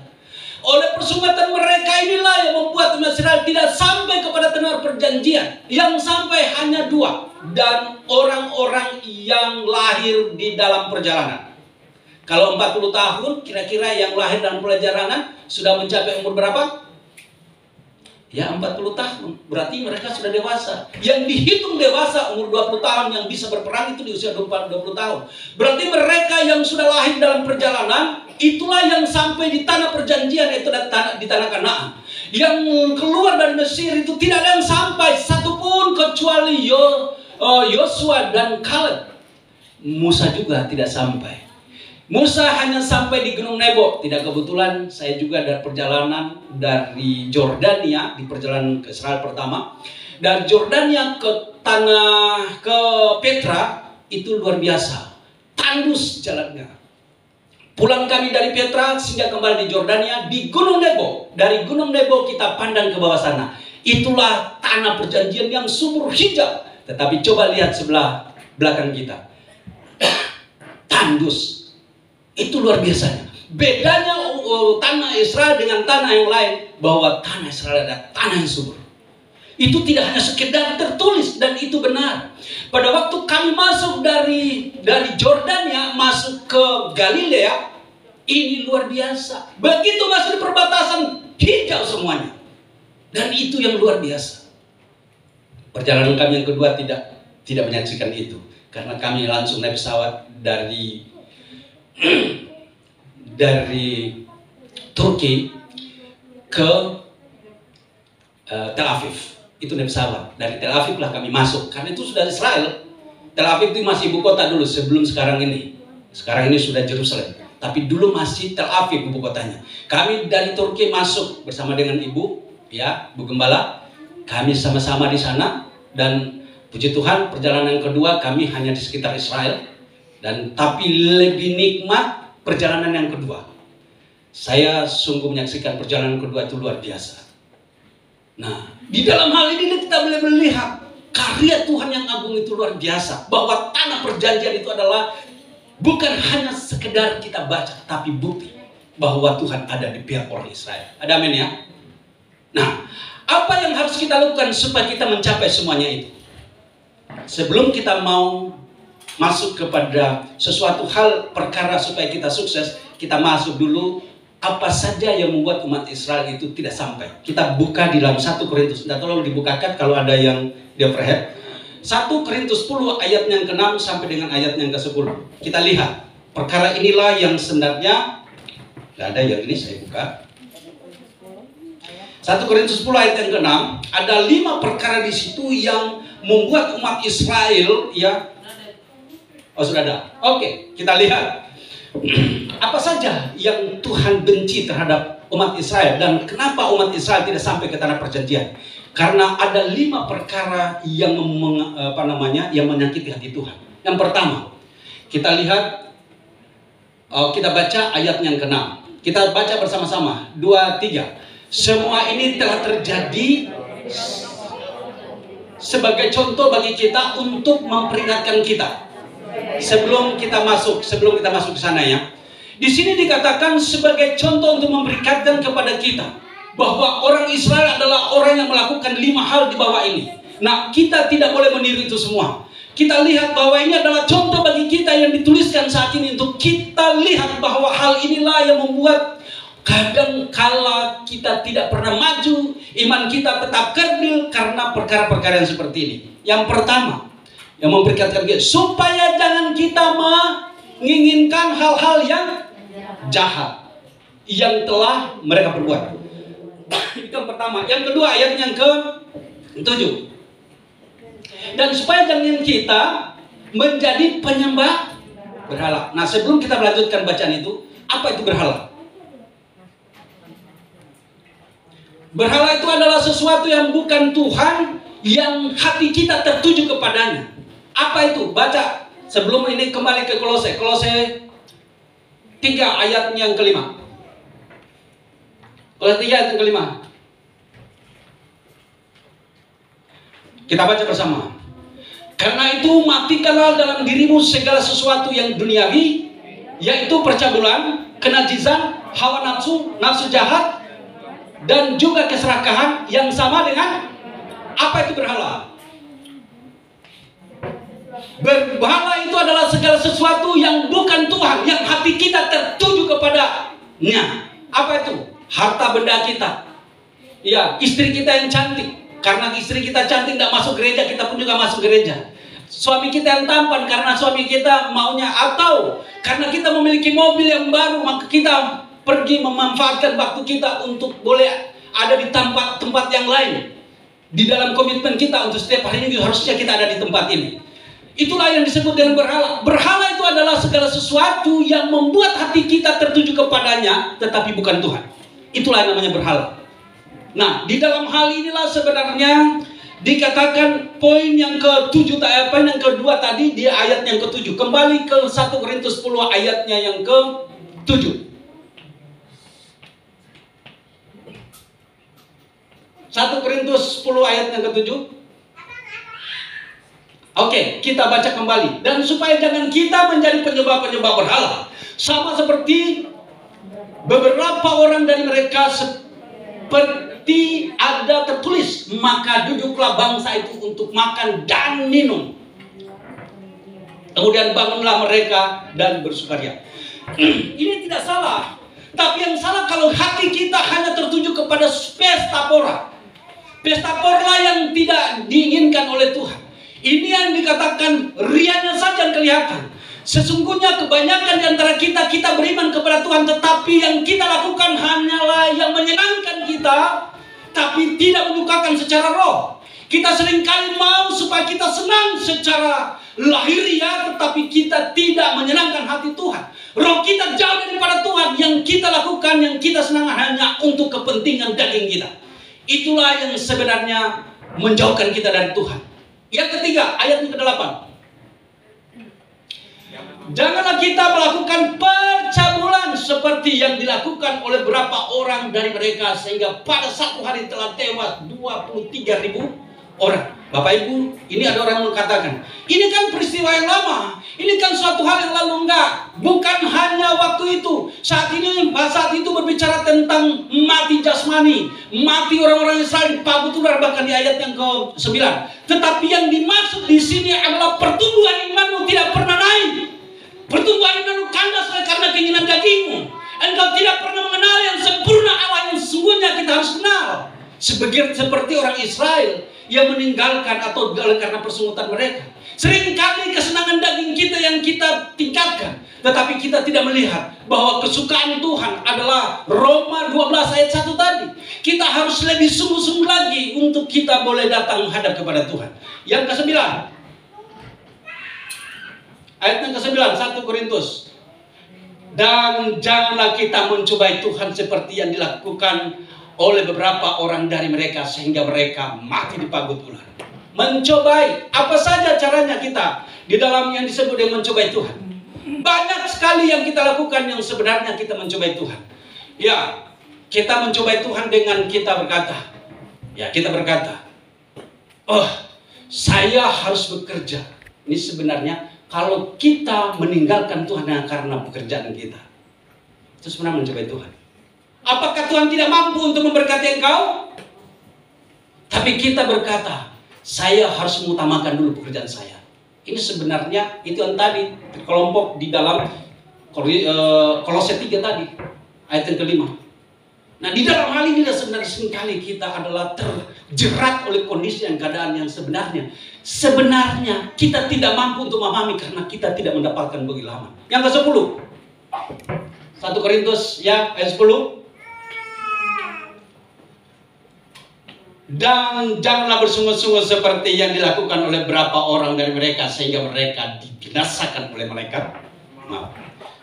Speaker 3: oleh persungatan mereka inilah yang membuat umat Israel tidak sampai kepada tanah perjanjian, yang sampai hanya 2, dan orang-orang yang lahir di dalam perjalanan. Kalau 40 tahun, kira-kira yang lahir dalam perjalanan sudah mencapai umur berapa? Ya 40 tahun, berarti mereka sudah dewasa. Yang dihitung dewasa umur 20 tahun, yang bisa berperang itu di usia 20 tahun. Berarti mereka yang sudah lahir dalam perjalanan, itulah yang sampai di tanah perjanjian, itu di tanah Kanaan. Yang keluar dari Mesir itu tidak ada yang sampai satupun kecuali Yosua dan Kaleb. Musa juga tidak sampai. Musa hanya sampai di Gunung Nebo. Tidak kebetulan saya juga ada perjalanan dari Jordania, di perjalanan ke Israel pertama. Dari Jordania ke Petra itu luar biasa. Tandus jalannya. Pulang kami dari Petra sehingga kembali di Jordania, di Gunung Nebo. Dari Gunung Nebo kita pandang ke bawah sana. Itulah tanah perjanjian yang subur hijau. Tetapi coba lihat sebelah belakang kita. Tandus. Itu luar biasanya. Bedanya tanah Israel dengan tanah yang lain, bahwa tanah Israel adalah tanah yang subur. Itu tidak hanya sekedar tertulis, dan itu benar. Pada waktu kami masuk dari Jordania masuk ke Galilea, ini luar biasa. Begitu masuk di perbatasan, hijau semuanya. Dan itu yang luar biasa. Perjalanan kami yang kedua tidak menyaksikan itu, karena kami langsung naik pesawat dari Turki ke Tel Aviv. Itu naik pesawat. Dari Tel Aviv lah kami masuk, karena itu sudah Israel. Tel Aviv itu masih ibu kota dulu sebelum sekarang ini. Sekarang ini sudah Yerusalem, tapi dulu masih Tel Aviv ibu kotanya. Kami dari Turki masuk bersama dengan ibu, ya, Bu Gembala. Kami sama-sama di sana, dan puji Tuhan perjalanan kedua kami hanya di sekitar Israel. Tapi lebih nikmat perjalanan yang kedua. Saya sungguh menyaksikan perjalanan kedua itu luar biasa. Nah, di dalam hal ini kita boleh melihat karya Tuhan yang agung itu luar biasa. Bahwa tanah perjanjian itu adalah bukan hanya sekedar kita baca, tapi bukti bahwa Tuhan ada di pihak orang Israel. Ada amin ya? Nah, apa yang harus kita lakukan supaya kita mencapai semuanya itu? Sebelum kita mau masuk kepada sesuatu hal perkara supaya kita sukses, kita masuk dulu apa saja yang membuat umat Israel itu tidak sampai. Kita buka di dalam 1 Korintus. Tidak tolong dibukakan kalau ada yang di overhead. 1 Korintus 10 ayat yang ke-6 sampai dengan ayat yang ke-10. Kita lihat perkara inilah yang sebenarnya tidak ada yang ini saya buka. 1 Korintus 10 ayat yang ke-6, ada 5 perkara di situ yang membuat umat Israel, ya. Oh, sudah ada. Oke, kita lihat. Apa saja yang Tuhan benci terhadap umat Israel, dan kenapa umat Israel tidak sampai ke tanah perjanjian? Karena ada 5 perkara yang yang menyakiti hati Tuhan. Yang pertama, kita lihat, kita baca ayat yang ke-6. Kita baca bersama-sama. 2, 3. Semua ini telah terjadi sebagai contoh bagi kita untuk memperingatkan kita. Sebelum kita masuk ke sana, ya. Di sini dikatakan sebagai contoh untuk memberikan kepada kita bahwa orang Israel adalah orang yang melakukan 5 hal di bawah ini. Nah, kita tidak boleh meniru itu semua. Kita lihat bahwa ini adalah contoh bagi kita yang dituliskan saat ini untuk kita lihat bahwa hal inilah yang membuat kadang kala kita tidak pernah maju, iman kita tetap kerdil karena perkara-perkara yang seperti ini. Yang pertama, yang memperingatkan kita supaya jangan kita menginginkan hal-hal yang jahat yang telah mereka perbuat. Itu yang pertama. Yang kedua, ayat yang ke-7. Dan supaya jangan kita menjadi penyembah berhala. Nah, sebelum kita melanjutkan bacaan itu, apa itu berhala? Berhala itu adalah sesuatu yang bukan Tuhan, yang hati kita tertuju kepadanya. Apa itu? Baca sebelum ini kembali ke Kolose. Kolose 3 ayatnya yang kelima. Kolose 3 ayat yang kelima. Kita baca bersama. Karena itu matikanlah dalam dirimu segala sesuatu yang duniawi, yaitu percabulan, kenajisan, hawa nafsu, nafsu jahat, dan juga keserakahan yang sama dengan apa itu berhala. Berhala itu adalah segala sesuatu yang bukan Tuhan, yang hati kita tertuju kepadanya. Apa itu? Harta benda kita. Ya, istri kita yang cantik. Karena istri kita cantik tidak masuk gereja, kita pun juga masuk gereja. Suami kita yang tampan, karena suami kita maunya, atau karena kita memiliki mobil yang baru, maka kita pergi memanfaatkan waktu kita untuk boleh ada di tempat yang lain. Di dalam komitmen kita untuk setiap hari ini harusnya kita ada di tempat ini. Itulah yang disebut dengan berhala. Berhala itu adalah segala sesuatu yang membuat hati kita tertuju kepadanya, tetapi bukan Tuhan. Itulah yang namanya berhala. Nah, di dalam hal inilah sebenarnya dikatakan poin yang ke-7, poin yang kedua tadi di ayat yang ke-7. Kembali ke 1 Korintus 10 ayatnya yang ke-7. 1 Korintus 10 ayat yang ke-7. Oke, kita baca kembali. Dan supaya jangan kita menjadi penyembah-penyembah berhala, sama seperti beberapa orang dari mereka, seperti ada tertulis, maka duduklah bangsa itu untuk makan dan minum. Kemudian bangunlah mereka dan bersukaria. Ini tidak salah. Tapi yang salah kalau hati kita hanya tertuju kepada pesta pora. Pesta pora yang tidak diinginkan oleh Tuhan. Ini yang dikatakan rianya saja yang kelihatan. Sesungguhnya kebanyakan di antara kita beriman kepada Tuhan, tetapi yang kita lakukan hanyalah yang menyenangkan kita, tapi tidak menyukakan secara roh. Kita seringkali mau supaya kita senang secara lahiriah, tetapi kita tidak menyenangkan hati Tuhan. Roh kita jauh daripada Tuhan. Yang kita lakukan, yang kita senang hanya untuk kepentingan daging kita. Itulah yang sebenarnya menjauhkan kita dari Tuhan. Yang ketiga, ayat yang ke-8. Janganlah kita melakukan percabulan seperti yang dilakukan oleh beberapa orang dari mereka, sehingga pada satu hari telah tewas 23.000 orang. Bapak Ibu, ini ada orang yang mengatakan, ini kan peristiwa yang lama, ini kan suatu hal yang lalu. Enggak, bukan hanya waktu itu. Saat itu berbicara tentang mati jasmani, mati orang-orang Israel, pagut ular, bahkan di ayat yang ke-9. Tetapi yang dimaksud di sini adalah pertumbuhan imanmu tidak pernah naik. Pertumbuhan imanmu kandas karena keinginan dagingmu. Engkau tidak pernah mengenal yang sempurna Allah yang sesungguhnya kita harus kenal. Seperti orang Israel yang meninggalkan atau karena persungutan mereka. Seringkali kesenangan daging kita yang kita tingkatkan, tetapi kita tidak melihat bahwa kesukaan Tuhan adalah Roma 12 ayat 1 tadi. Kita harus lebih sungguh-sungguh lagi untuk kita boleh datang menghadap kepada Tuhan. Yang ke-9, ayat yang ke-9, 1 Korintus. Dan janganlah kita mencobai Tuhan seperti yang dilakukan oleh beberapa orang dari mereka, sehingga mereka mati di pagut ular. Mencobai, apa saja caranya kita di dalam yang disebut dengan mencobai Tuhan. Banyak sekali yang kita lakukan yang sebenarnya kita mencobai Tuhan. Ya, kita mencobai Tuhan dengan kita berkata, oh, saya harus bekerja. Ini sebenarnya kalau kita meninggalkan Tuhan karena pekerjaan kita, itu sebenarnya mencobai Tuhan. Apakah Tuhan tidak mampu untuk memberkati engkau? Tapi kita berkata, saya harus mengutamakan dulu pekerjaan saya. Ini sebenarnya itu yang tadi kelompok di dalam Kolose 3 tadi, ayat yang ke-5. Nah, di dalam hal ini sebenarnya seringkali kita adalah terjerat oleh kondisi dan keadaan yang sebenarnya kita tidak mampu untuk memahami karena kita tidak mendapatkan pengilhaman. Yang ke-10, 1 Korintus ya ayat 10. Dan janganlah bersungguh-sungguh seperti yang dilakukan oleh beberapa orang dari mereka, sehingga mereka dibinasakan oleh malaikat. Nah,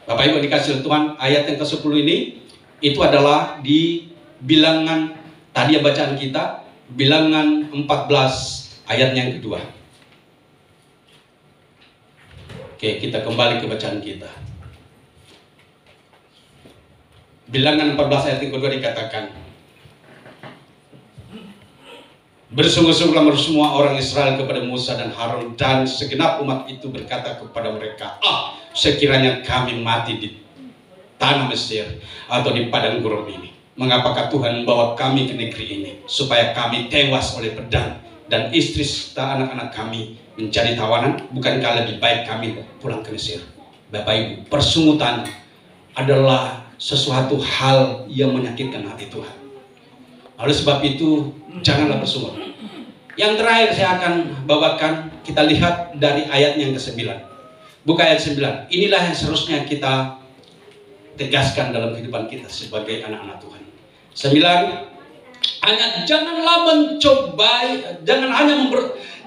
Speaker 3: Bapak Ibu dikasih Tuhan, ayat yang ke-10 ini itu adalah di Bilangan Tadi yang bacaan kita Bilangan 14 ayat yang kedua. Oke, kita kembali ke bacaan kita. Bilangan 14 ayat yang kedua dikatakan, bersungguh-sungguhlah semua orang Israel kepada Musa dan Harun, dan segenap umat itu berkata kepada mereka, sekiranya kami mati di tanah Mesir atau di padang gurun ini, mengapakah Tuhan membawa kami ke negeri ini, supaya kami tewas oleh pedang dan istri serta anak-anak kami menjadi tawanan? Bukankah lebih baik kami pulang ke Mesir? Bapak Ibu, persungutan adalah sesuatu hal yang menyakitkan hati Tuhan. Oleh sebab itu, janganlah bersungut. Yang terakhir saya akan bawakan, kita lihat dari ayat yang ke-9. Buka ayat 9. Inilah yang seharusnya kita tegaskan dalam kehidupan kita sebagai anak-anak Tuhan. 9. Hanya janganlah mencobai,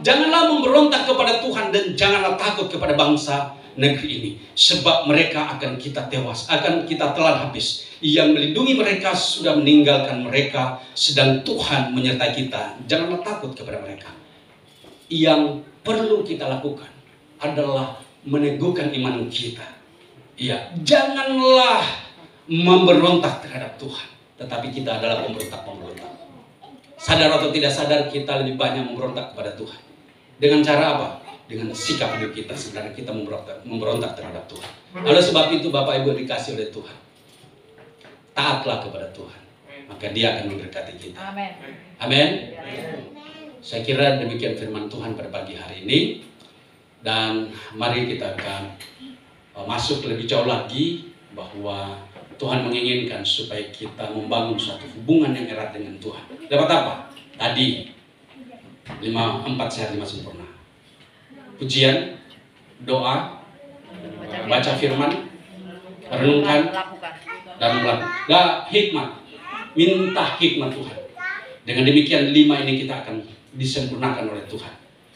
Speaker 3: janganlah memberontak kepada Tuhan, dan janganlah takut kepada bangsa negeri ini, sebab mereka akan kita tewas, akan kita telan habis. Yang melindungi mereka sudah meninggalkan mereka, sedang Tuhan menyertai kita. Janganlah takut kepada mereka. Yang perlu kita lakukan adalah meneguhkan iman kita. Iya, janganlah memberontak terhadap Tuhan, tetapi kita adalah pemberontak-pemberontak. Sadar atau tidak sadar, kita lebih banyak memberontak kepada Tuhan. Dengan cara apa? Dengan sikap hidup kita, sebenarnya kita memberontak terhadap Tuhan. Oleh sebab itu, Bapak Ibu dikasih oleh Tuhan, taatlah kepada Tuhan, maka Dia akan memberkati kita.
Speaker 4: Amin.
Speaker 3: Amin. Saya kira demikian firman Tuhan pada pagi hari ini. Dan mari kita akan masuk lebih jauh lagi, bahwa Tuhan menginginkan supaya kita membangun suatu hubungan yang erat dengan Tuhan. Dapat apa? Tadi 4 sehat 5 sempurna. Pujian, doa, baca firman, renungkan, dan melakukan. Nah, hikmat, minta hikmat Tuhan. Dengan demikian 5 ini kita akan disempurnakan oleh Tuhan.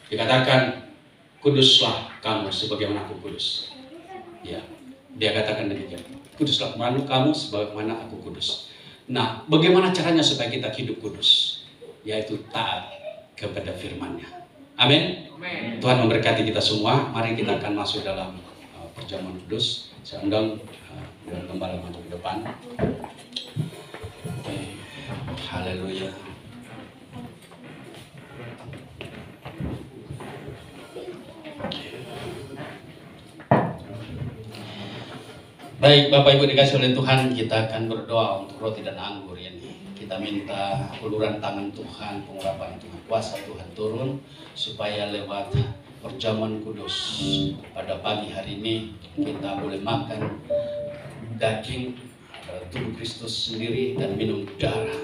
Speaker 3: Dikatakan, kuduslah kamu sebagaimana aku kudus. Ya, Dia katakan demikian. Kuduslah kamu sebagaimana aku kudus. Nah, bagaimana caranya supaya kita hidup kudus? Yaitu taat kepada firman-Nya. Amin. Tuhan memberkati kita semua. Mari kita akan masuk dalam perjamuan kudus. Saya undang Dewan Gembala maju ke depan. Haleluya. Baik, Bapak Ibu dikasih oleh Tuhan, kita akan berdoa untuk roti dan anggur ini. Kita minta uluran tangan Tuhan, pengurapan Tuhan, kuasa Tuhan turun, supaya lewat perjamuan kudus pada pagi hari ini kita boleh makan daging tubuh Kristus sendiri dan minum darah,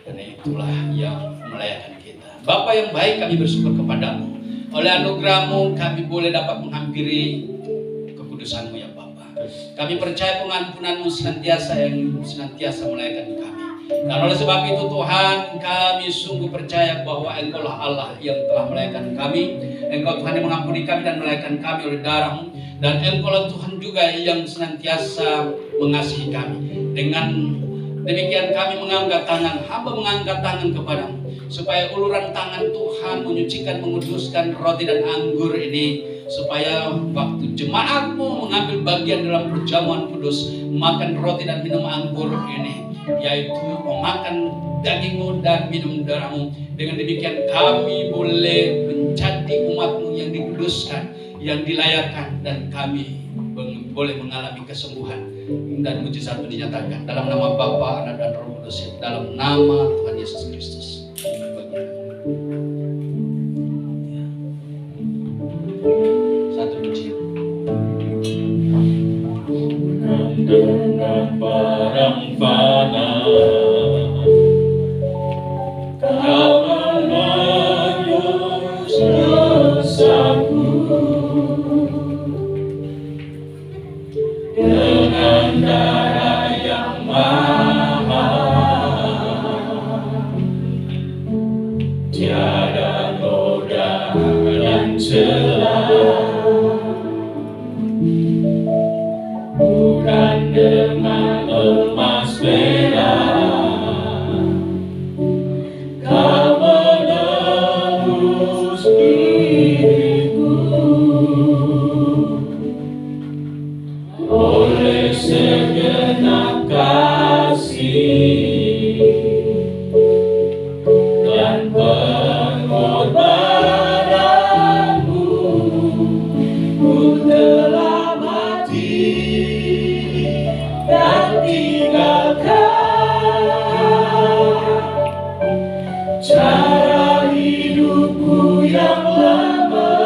Speaker 3: karena itulah yang melayakkan kita. Bapa yang baik, kami bersyukur kepadamu. Oleh anugerah-Mu kami boleh dapat menghampiri kekudusan-Mu ya Bapa. Kami percaya pengampunan-Mu senantiasa melayakkan kami. Dan oleh sebab itu Tuhan, kami sungguh percaya bahwa Engkau-lah Allah yang telah melayakkan kami. Engkau Tuhan yang mengampuni kami dan melayakkan kami oleh darah-Mu. Dan Engkau-lah Tuhan juga yang senantiasa mengasihi kami. Dengan demikian kami mengangkat tangan, hamba mengangkat tangan kepadamu, supaya uluran tangan Tuhan menyucikan, menguduskan roti dan anggur ini, supaya waktu jemaat-Mu mengambil bagian dalam perjamuan kudus, makan roti dan minum anggur ini, yaitu memakan daging-Mu dan minum darah-Mu. Dengan demikian kami boleh menjadi umat-Mu yang dikuduskan, yang dilayakkan, dan kami boleh mengalami kesembuhan dan mujizat dinyatakan dalam nama Bapa, Anak dan Roh Kudus, dalam nama Tuhan Yesus Kristus. Satu pujian.
Speaker 5: Dengan barang fana, Kau menebus dosaku. Dengan darah yang mahal, tiada noda dan celah, bukan dengan emas perak, oleh segenap kasih dan pengorbananmu, ku telah mati dan tinggalkan cara hidupku yang lama.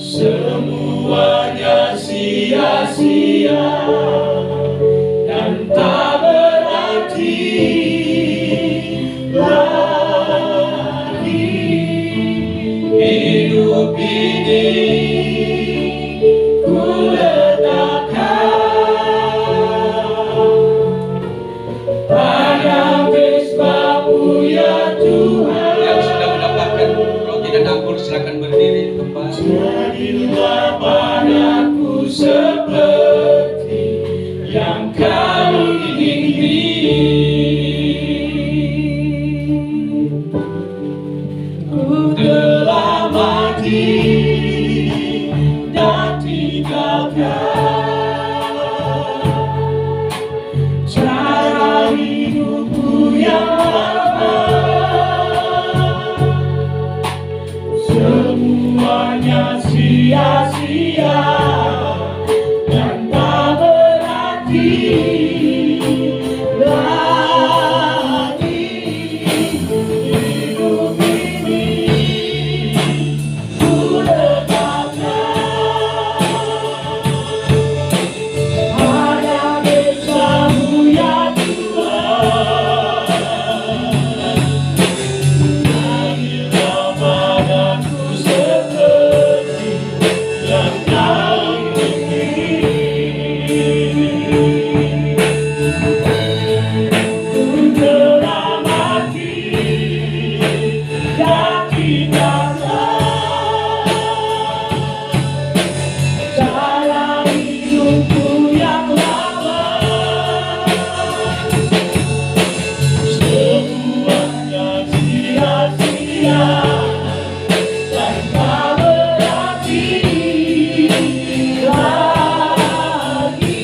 Speaker 5: Semuanya sia-sia dan tak berarti lagi. Hidup ini ku letakkan pada mesbah-Mu ya Tuhan.
Speaker 3: Yang sudah mendapatkan roti dan anggur silakan berdiri di tempat.
Speaker 5: Jadilah padaku seperti yang Kau ingini. Ku telah mati dan tinggalkan cara hidupku yang lama. Semuanya sia-sia dan tak berarti lagi. Hidup ini ku letakkan pada mesbah-Mu ya Tuhan. Jadilah padaku seperti yang Kau ingini. Ku telah mati dan tinggalkan cara hidupku yang lama. Semuanya sia-sia dan tak berarti lagi.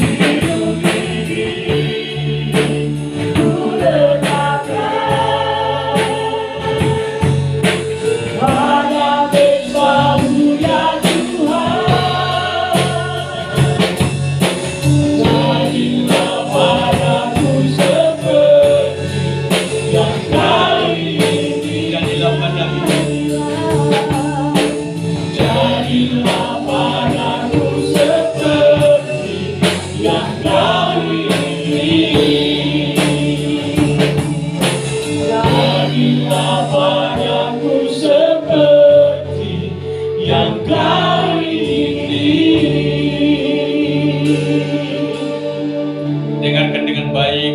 Speaker 5: Hidup ini ku letakkan pada mesbah-Mu ya Tuhan. Jadilah padaku seperti yang Kau ingini.
Speaker 3: Jadilah padaku
Speaker 5: Jadilah padaku seperti yang Kau ingini. Jadilah padaku seperti yang Kau ingini.
Speaker 3: Dengarkan dengan baik.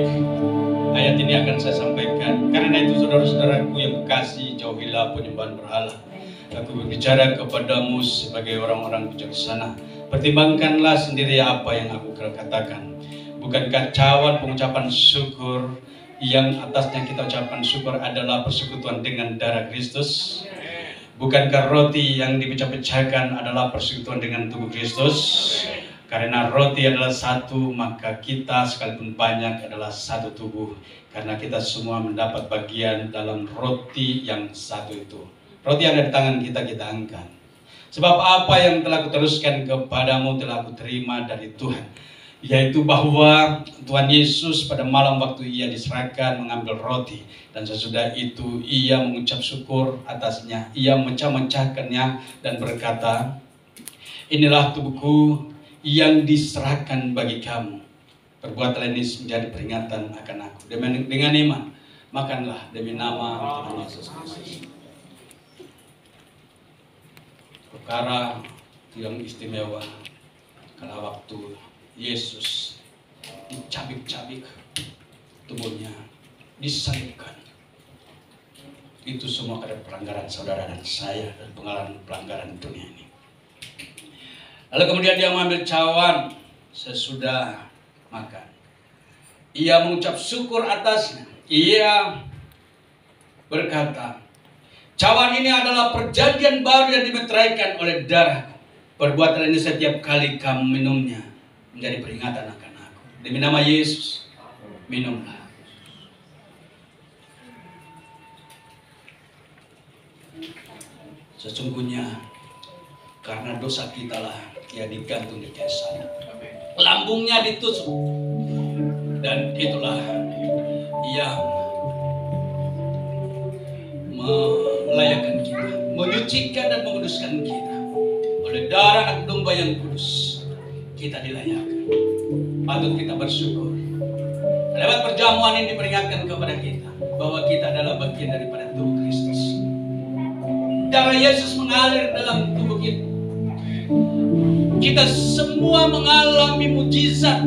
Speaker 3: Ayat ini akan saya sampaikan. Karena itu saudara-saudaraku yang kekasih, jauhilah penyembahan berhala. Aku berbicara kepadamu sebagai orang-orang bijaksana. Pertimbangkanlah sendiri apa yang aku katakan. Bukankah cawan pengucapan syukur yang atasnya kita ucapkan syukur adalah persekutuan dengan darah Kristus? Bukankah roti yang dipecah-pecahkan adalah persekutuan dengan tubuh Kristus? Karena roti adalah satu, maka kita sekalipun banyak adalah satu tubuh. Karena kita semua mendapat bagian dalam roti yang satu itu. Roti yang ada di tangan kita, kita angkat. Sebab apa yang telah kuteruskan kepadamu telah kuterima dari Tuhan. Yaitu bahwa Tuhan Yesus pada malam waktu ia diserahkan mengambil roti. Dan sesudah itu ia mengucap syukur atasnya. Ia memecah-mecahkannya dan berkata, inilah tubuhku yang diserahkan bagi kamu. Perbuatlah ini menjadi peringatan akan aku. Dengan iman, makanlah demi nama Tuhan Yesus Kristus. Perkara yang istimewa kala waktu Yesus dicabik-cabik tubuhnya, disalibkan. Itu semua karena pelanggaran saudara dan saya dan pelanggaran dunia ini. Lalu kemudian dia mengambil cawan sesudah makan. Ia mengucap syukur atasnya. Ia berkata,
Speaker 2: Cawan ini adalah perjanjian baru yang dimeteraikan oleh darah. Perbuatan ini setiap kali kamu minumnya menjadi peringatan akan aku. Demi nama Yesus, minumlah. Sesungguhnya karena dosa kita lah ia digantung di kayu salib. Lambungnya ditusuk. Dan itulah yang melayakkan kita, menyucikan dan menguduskan kita. Oleh darah anak domba yang kudus, kita dilayakkan. Patut kita bersyukur. Lewat perjamuan ini diperingatkan kepada kita bahwa kita adalah bagian daripada tubuh Kristus. Darah Yesus mengalir dalam tubuh kita. Kita semua mengalami mujizat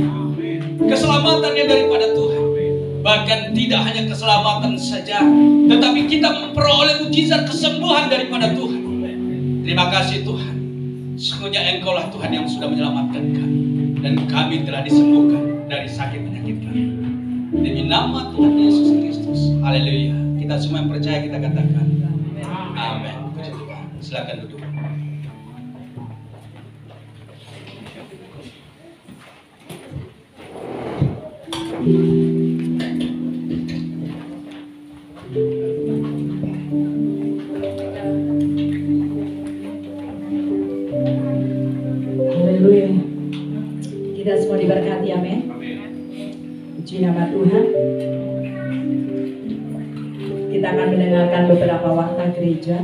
Speaker 2: keselamatan yang daripada Tuhan. Bahkan tidak hanya keselamatan saja, tetapi kita memperoleh mujizat kesembuhan daripada Tuhan. Terima kasih Tuhan. Sesungguhnya Engkaulah Tuhan yang sudah menyelamatkan kami, dan kami telah disembuhkan dari sakit penyakit kami. Demi nama Tuhan Yesus Kristus. Haleluya. Kita semua yang percaya kita katakan amin. Puji Tuhan. Silakan duduk.
Speaker 1: Haleluya. Kita semua diberkati, amin. Puji nama Tuhan. Kita akan mendengarkan beberapa waktu gereja.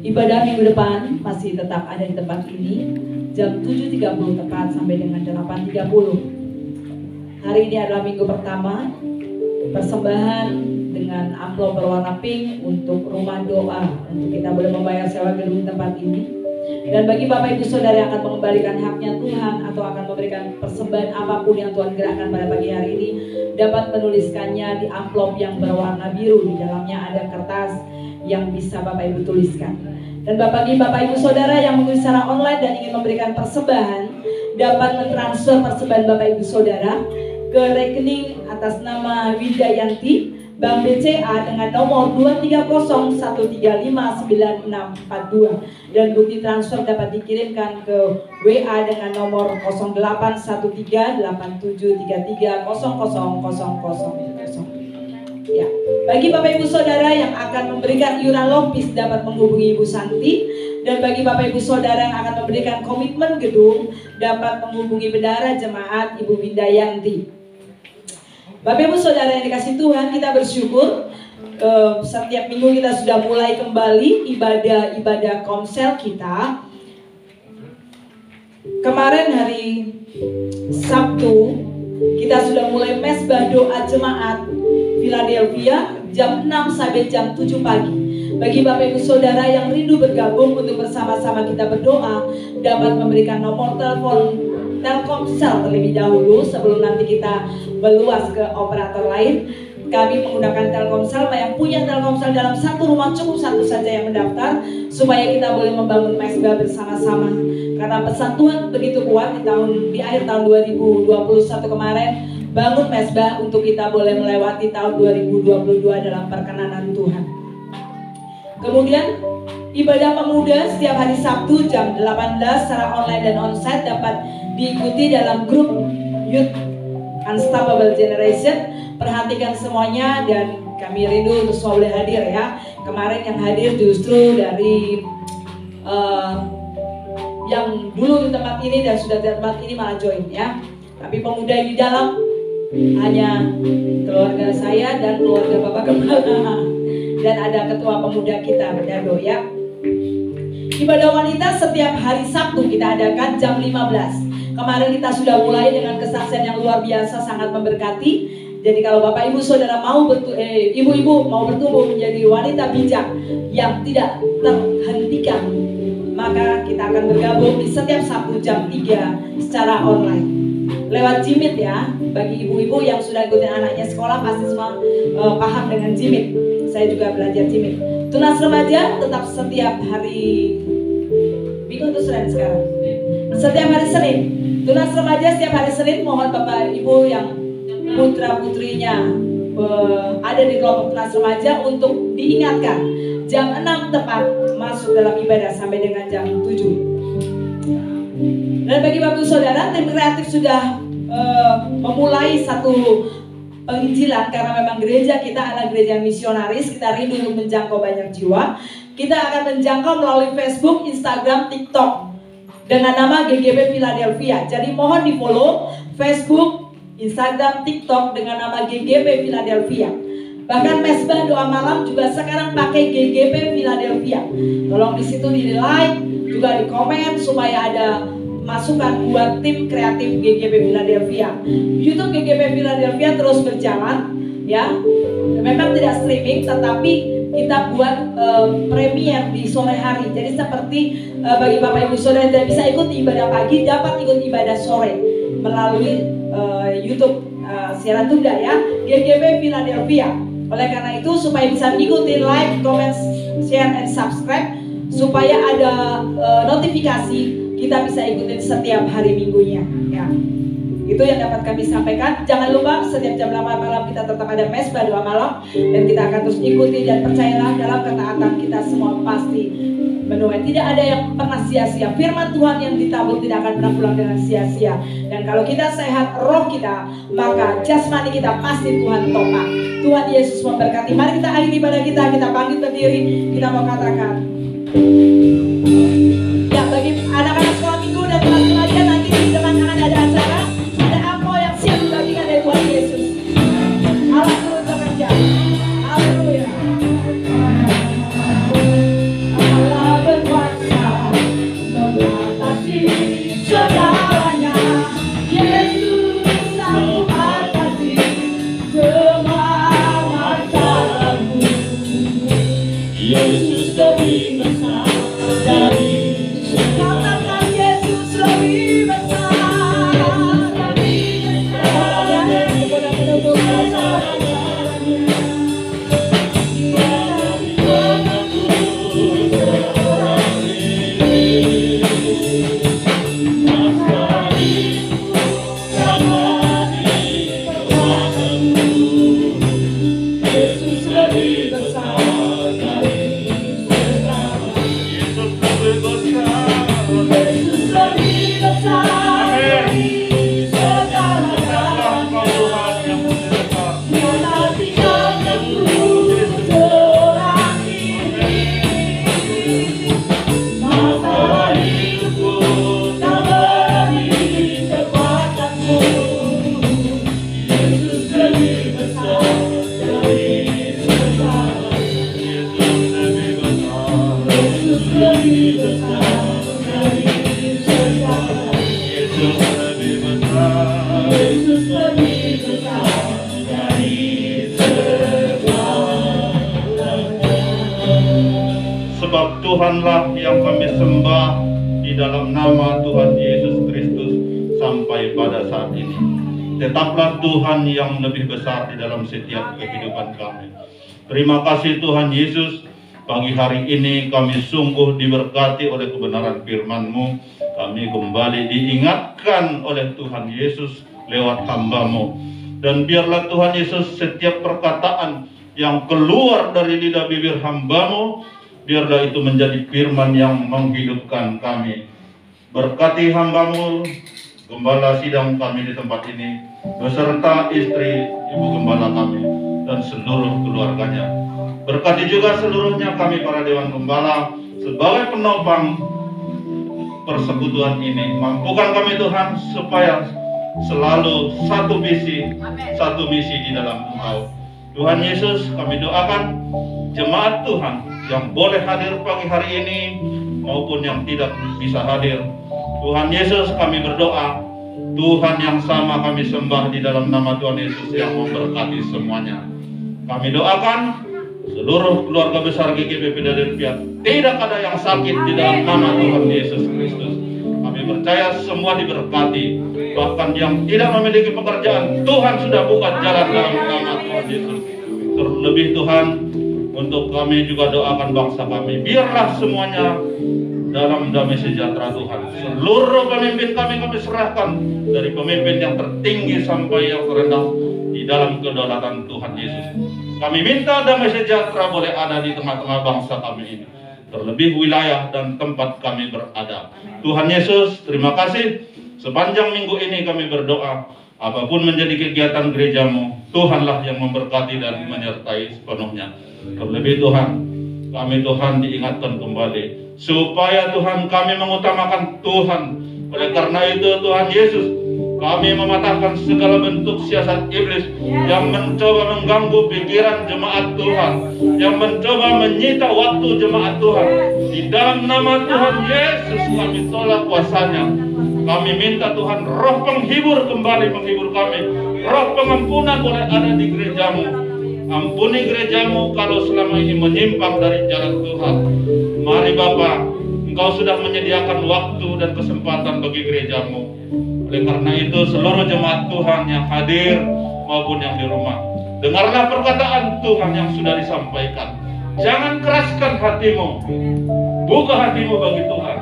Speaker 1: Ibadah minggu depan masih tetap ada di tempat ini, jam 7.30 tepat sampai dengan 8.30. Hari ini adalah minggu pertama persembahan dengan amplop berwarna pink untuk rumah doa, untuk kita boleh membayar sewa gedung tempat ini. Dan bagi Bapak Ibu Saudara yang akan mengembalikan haknya Tuhan atau akan memberikan persembahan apapun yang Tuhan gerakkan pada pagi hari ini, dapat menuliskannya di amplop yang berwarna biru. Di dalamnya ada kertas yang bisa Bapak Ibu tuliskan. Dan bagi Bapak Ibu Saudara yang mengikuti secara online dan ingin memberikan persembahan, dapat mentransfer persembahan Bapak Ibu Saudara ke rekening atas nama Widayanti, Bank BCA dengan nomor 230135942, dan bukti transfer dapat dikirimkan ke WA dengan nomor 081387330000. Ya. Bagi Bapak Ibu Saudara yang akan memberikan iuran lopis dapat menghubungi Ibu Santi, dan bagi Bapak Ibu Saudara yang akan memberikan komitmen gedung dapat menghubungi Bendahara Jemaat Ibu Widayanti. Bapak Ibu Saudara yang dikasih Tuhan, kita bersyukur setiap minggu kita sudah mulai kembali ibadah komsel kita. Kemarin hari Sabtu kita sudah mulai mesbah doa jemaat Philadelphia jam 6 sampai jam 7 pagi. Bagi Bapak Ibu Saudara yang rindu bergabung untuk bersama-sama kita berdoa, dapat memberikan nomor telepon Telkomsel terlebih dahulu sebelum nanti kita meluas ke operator lain. Kami menggunakan Telkomsel. Yang punya Telkomsel dalam satu rumah cukup satu saja yang mendaftar, supaya kita boleh membangun mesbah bersama-sama. Karena pesan Tuhan begitu kuat di akhir tahun 2021 kemarin, bangun mesbah untuk kita boleh melewati tahun 2022 dalam perkenanan Tuhan. Kemudian ibadah pemuda setiap hari Sabtu jam 18 secara online dan onsite dapat diikuti dalam grup Youth Unstoppable Generation. Perhatikan semuanya dan kami rindu untuk semua boleh hadir ya. Kemarin yang hadir justru dari yang dulu di tempat ini dan sudah di tempat ini malah join ya. Tapi pemuda yang di dalam hanya keluarga saya dan keluarga Bapak Kepala, dan ada ketua pemuda kita Berdado ya. Ibadah wanita setiap hari Sabtu kita adakan jam 15. Kemarin kita sudah mulai dengan kesaksian yang luar biasa, sangat memberkati. Jadi kalau Bapak Ibu Saudara mau ibu-ibu mau bertumbuh menjadi wanita bijak yang tidak terhentikan, maka kita akan bergabung di setiap Sabtu jam 3 secara online lewat Jimit ya. Bagi ibu-ibu yang sudah ikutin anaknya sekolah pasti semua paham dengan Jimit. Saya juga belajar Jimit. Tunas remaja tetap setiap hari Minggu atau Senin sekarang? Setiap hari Senin. Tunas remaja setiap hari Senin. Mohon Bapak Ibu yang putra putrinya ada di kelompok tunas remaja untuk diingatkan jam 6 tepat masuk dalam ibadah sampai dengan jam 7. Dan bagi Bapak Saudara, tim kreatif sudah memulai satu penginjilan karena memang gereja kita adalah gereja misionaris, kita rindu untuk menjangkau banyak jiwa. Kita akan menjangkau melalui Facebook, Instagram, TikTok dengan nama GGB Philadelphia. Jadi mohon di follow Facebook, Instagram, TikTok dengan nama GGB Philadelphia. Bahkan mesbah doa malam juga sekarang pakai GGB Philadelphia. Tolong di situ di like, juga di komen supaya ada masukan buat tim kreatif GGB Philadelphia. YouTube GGB Philadelphia terus berjalan, ya. Memang tidak streaming, tetapi kita buat premier di sore hari. Jadi seperti bagi Bapak Ibu Saudara yang tidak bisa ikut ibadah pagi, dapat ikut ibadah sore melalui YouTube siaran tunda ya, GGB Philadelphia. Oleh karena itu supaya bisa mengikuti, like, comment, share, and subscribe supaya ada notifikasi kita bisa ikutin setiap hari minggunya ya. Itu yang dapat kami sampaikan. Jangan lupa setiap jam 8 malam kita tetap ada mesbah doa malam, dan kita akan terus ikuti, dan percayalah dalam ketaatan kita semua pasti menuai. Tidak ada yang pernah sia-sia. Firman Tuhan yang ditabur tidak akan pernah pulang dengan sia-sia. Dan kalau kita sehat roh kita, maka jasmani kita pasti Tuhan topang. Tuhan Yesus memberkati. Mari kita akhiri ibadah kita bangkit berdiri, kita mau katakan. Ya, bagi anak-anak sekolah minggu dan teman remaja, nanti di depan akan ada acara, ada ampo yang siap dibagikan dari Tuhan Yesus. Allah turut bekerja. Haleluya. Allah berkuasa mengatasi segalanya. Yesus sanggup atasi semua masalahmu. Yesus lebih besar dari katakan Yesus lebih besar dari Yesus lebih besar.
Speaker 6: Sebab Tuhanlah yang kami sembah di dalam nama Tuhan Yesus Kristus sampai pada saat ini. Tetaplah Tuhan yang lebih besar di dalam setiap kehidupan kami. Terima kasih Tuhan Yesus, pagi hari ini kami sungguh diberkati oleh kebenaran firman-Mu. Kami kembali diingatkan oleh Tuhan Yesus lewat hamba-Mu. Dan biarlah Tuhan Yesus setiap perkataan yang keluar dari lidah bibir hamba-Mu, biarlah itu menjadi firman yang menghidupkan kami. Berkati hamba-Mu, gembala sidang kami di tempat ini, beserta istri ibu gembala kami dan seluruh keluarganya. Berkati juga seluruhnya kami para dewan gembala sebagai penopang persekutuan ini. Mampukan kami Tuhan supaya selalu satu misi di dalam Engkau. Tuhan Yesus, kami doakan jemaat Tuhan yang boleh hadir pagi hari ini maupun yang tidak bisa hadir. Tuhan Yesus, kami berdoa, Tuhan yang sama kami sembah di dalam nama Tuhan Yesus yang memberkati semuanya. Kami doakan seluruh keluarga besar GGB Philadelphia tidak ada yang sakit di dalam nama Tuhan Yesus Kristus. Kami percaya semua diberkati, bahkan yang tidak memiliki pekerjaan Tuhan sudah buka jalan dalam nama Tuhan Yesus. Terlebih Tuhan, untuk kami juga doakan bangsa kami, biarlah semuanya dalam damai sejahtera Tuhan. Seluruh pemimpin kami serahkan, dari pemimpin yang tertinggi sampai yang terendah, di dalam kedaulatan Tuhan Yesus. Kami minta damai sejahtera boleh ada di tengah-tengah bangsa kami ini, terlebih wilayah dan tempat kami berada. Tuhan Yesus, terima kasih. Sepanjang minggu ini kami berdoa, apapun menjadi kegiatan gerejamu, Tuhanlah yang memberkati dan menyertai sepenuhnya. Terlebih Tuhan, kami Tuhan diingatkan kembali, supaya Tuhan kami mengutamakan Tuhan. Oleh karena itu Tuhan Yesus, kami mematahkan segala bentuk siasat iblis yang mencoba mengganggu pikiran jemaat Tuhan, yang mencoba menyita waktu jemaat Tuhan. Di dalam nama Tuhan Yesus kami tolak kuasanya. Kami minta Tuhan roh penghibur kembali menghibur kami. Roh pengampunan boleh ada di gerejamu. Ampuni gerejamu kalau selama ini menyimpang dari jalan Tuhan. Mari Bapa, Engkau sudah menyediakan waktu dan kesempatan bagi gerejamu. Oleh karena itu seluruh jemaat Tuhan yang hadir maupun yang di rumah, dengarlah perkataan Tuhan yang sudah disampaikan. Jangan keraskan hatimu, buka hatimu bagi Tuhan.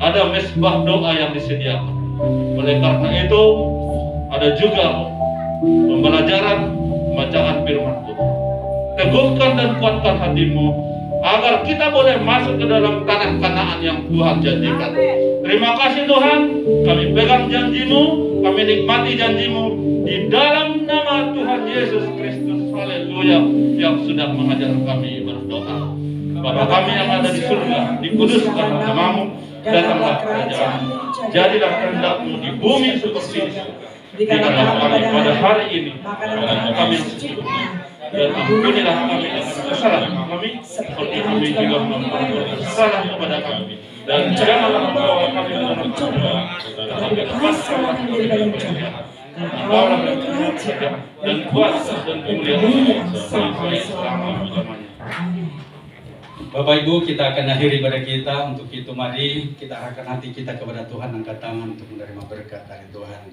Speaker 6: Ada mesbah doa yang disediakan. Oleh karena itu ada juga pembelajaran bacaan firman Tuhan. Teguhkan dan kuatkan hatimu agar kita boleh masuk ke dalam tanah Kanaan yang Tuhan janjikan. Terima kasih Tuhan, kami pegang janjimu, kami nikmati janjimu di dalam nama Tuhan Yesus Kristus, haleluya, yang sudah mengajar kami berdoa. Bapa kami yang ada di surga, dikuduskan namamu, datanglah kerajaanmu, jadilah kehendakmu di bumi seperti di surga. Berikanlah kami pada hari ini makanan kami yang secukupnya, dan ampunilah kami akan kesalahan kami seperti kami juga mengampuni kesalahan kepada kami, dan janganlah membawa kami dalam pencobaan, tetapi lepaskanlah kami dari dunia. Engkaulah kerajaan dan kuasa dan kemuliaan sampai selama-lamanya.
Speaker 3: Bapak Ibu, kita akan akhiri pada kita. Untuk itu mari kita arahkan hati kita kepada Tuhan, angkat tangan untuk menerima berkat dari Tuhan.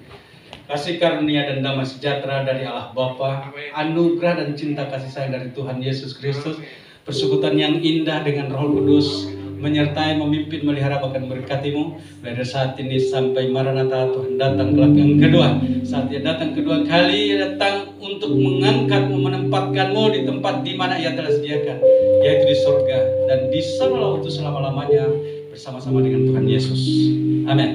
Speaker 3: Kasih karunia dan damai sejahtera dari Allah Bapa, anugerah dan cinta kasih sayang dari Tuhan Yesus Kristus, persekutuan yang indah dengan Roh Kudus menyertai, memimpin, melihara, bahkan memberkatimu dari saat ini sampai Maranatha Tuhan datang kelak yang kedua. Saat Dia datang kedua kali, datang untuk mengangkatmu, menempatkanmu di tempat di mana Ia telah sediakan, yaitu di surga, dan di sanalah untuk selama-lamanya bersama-sama dengan Tuhan Yesus. Amin.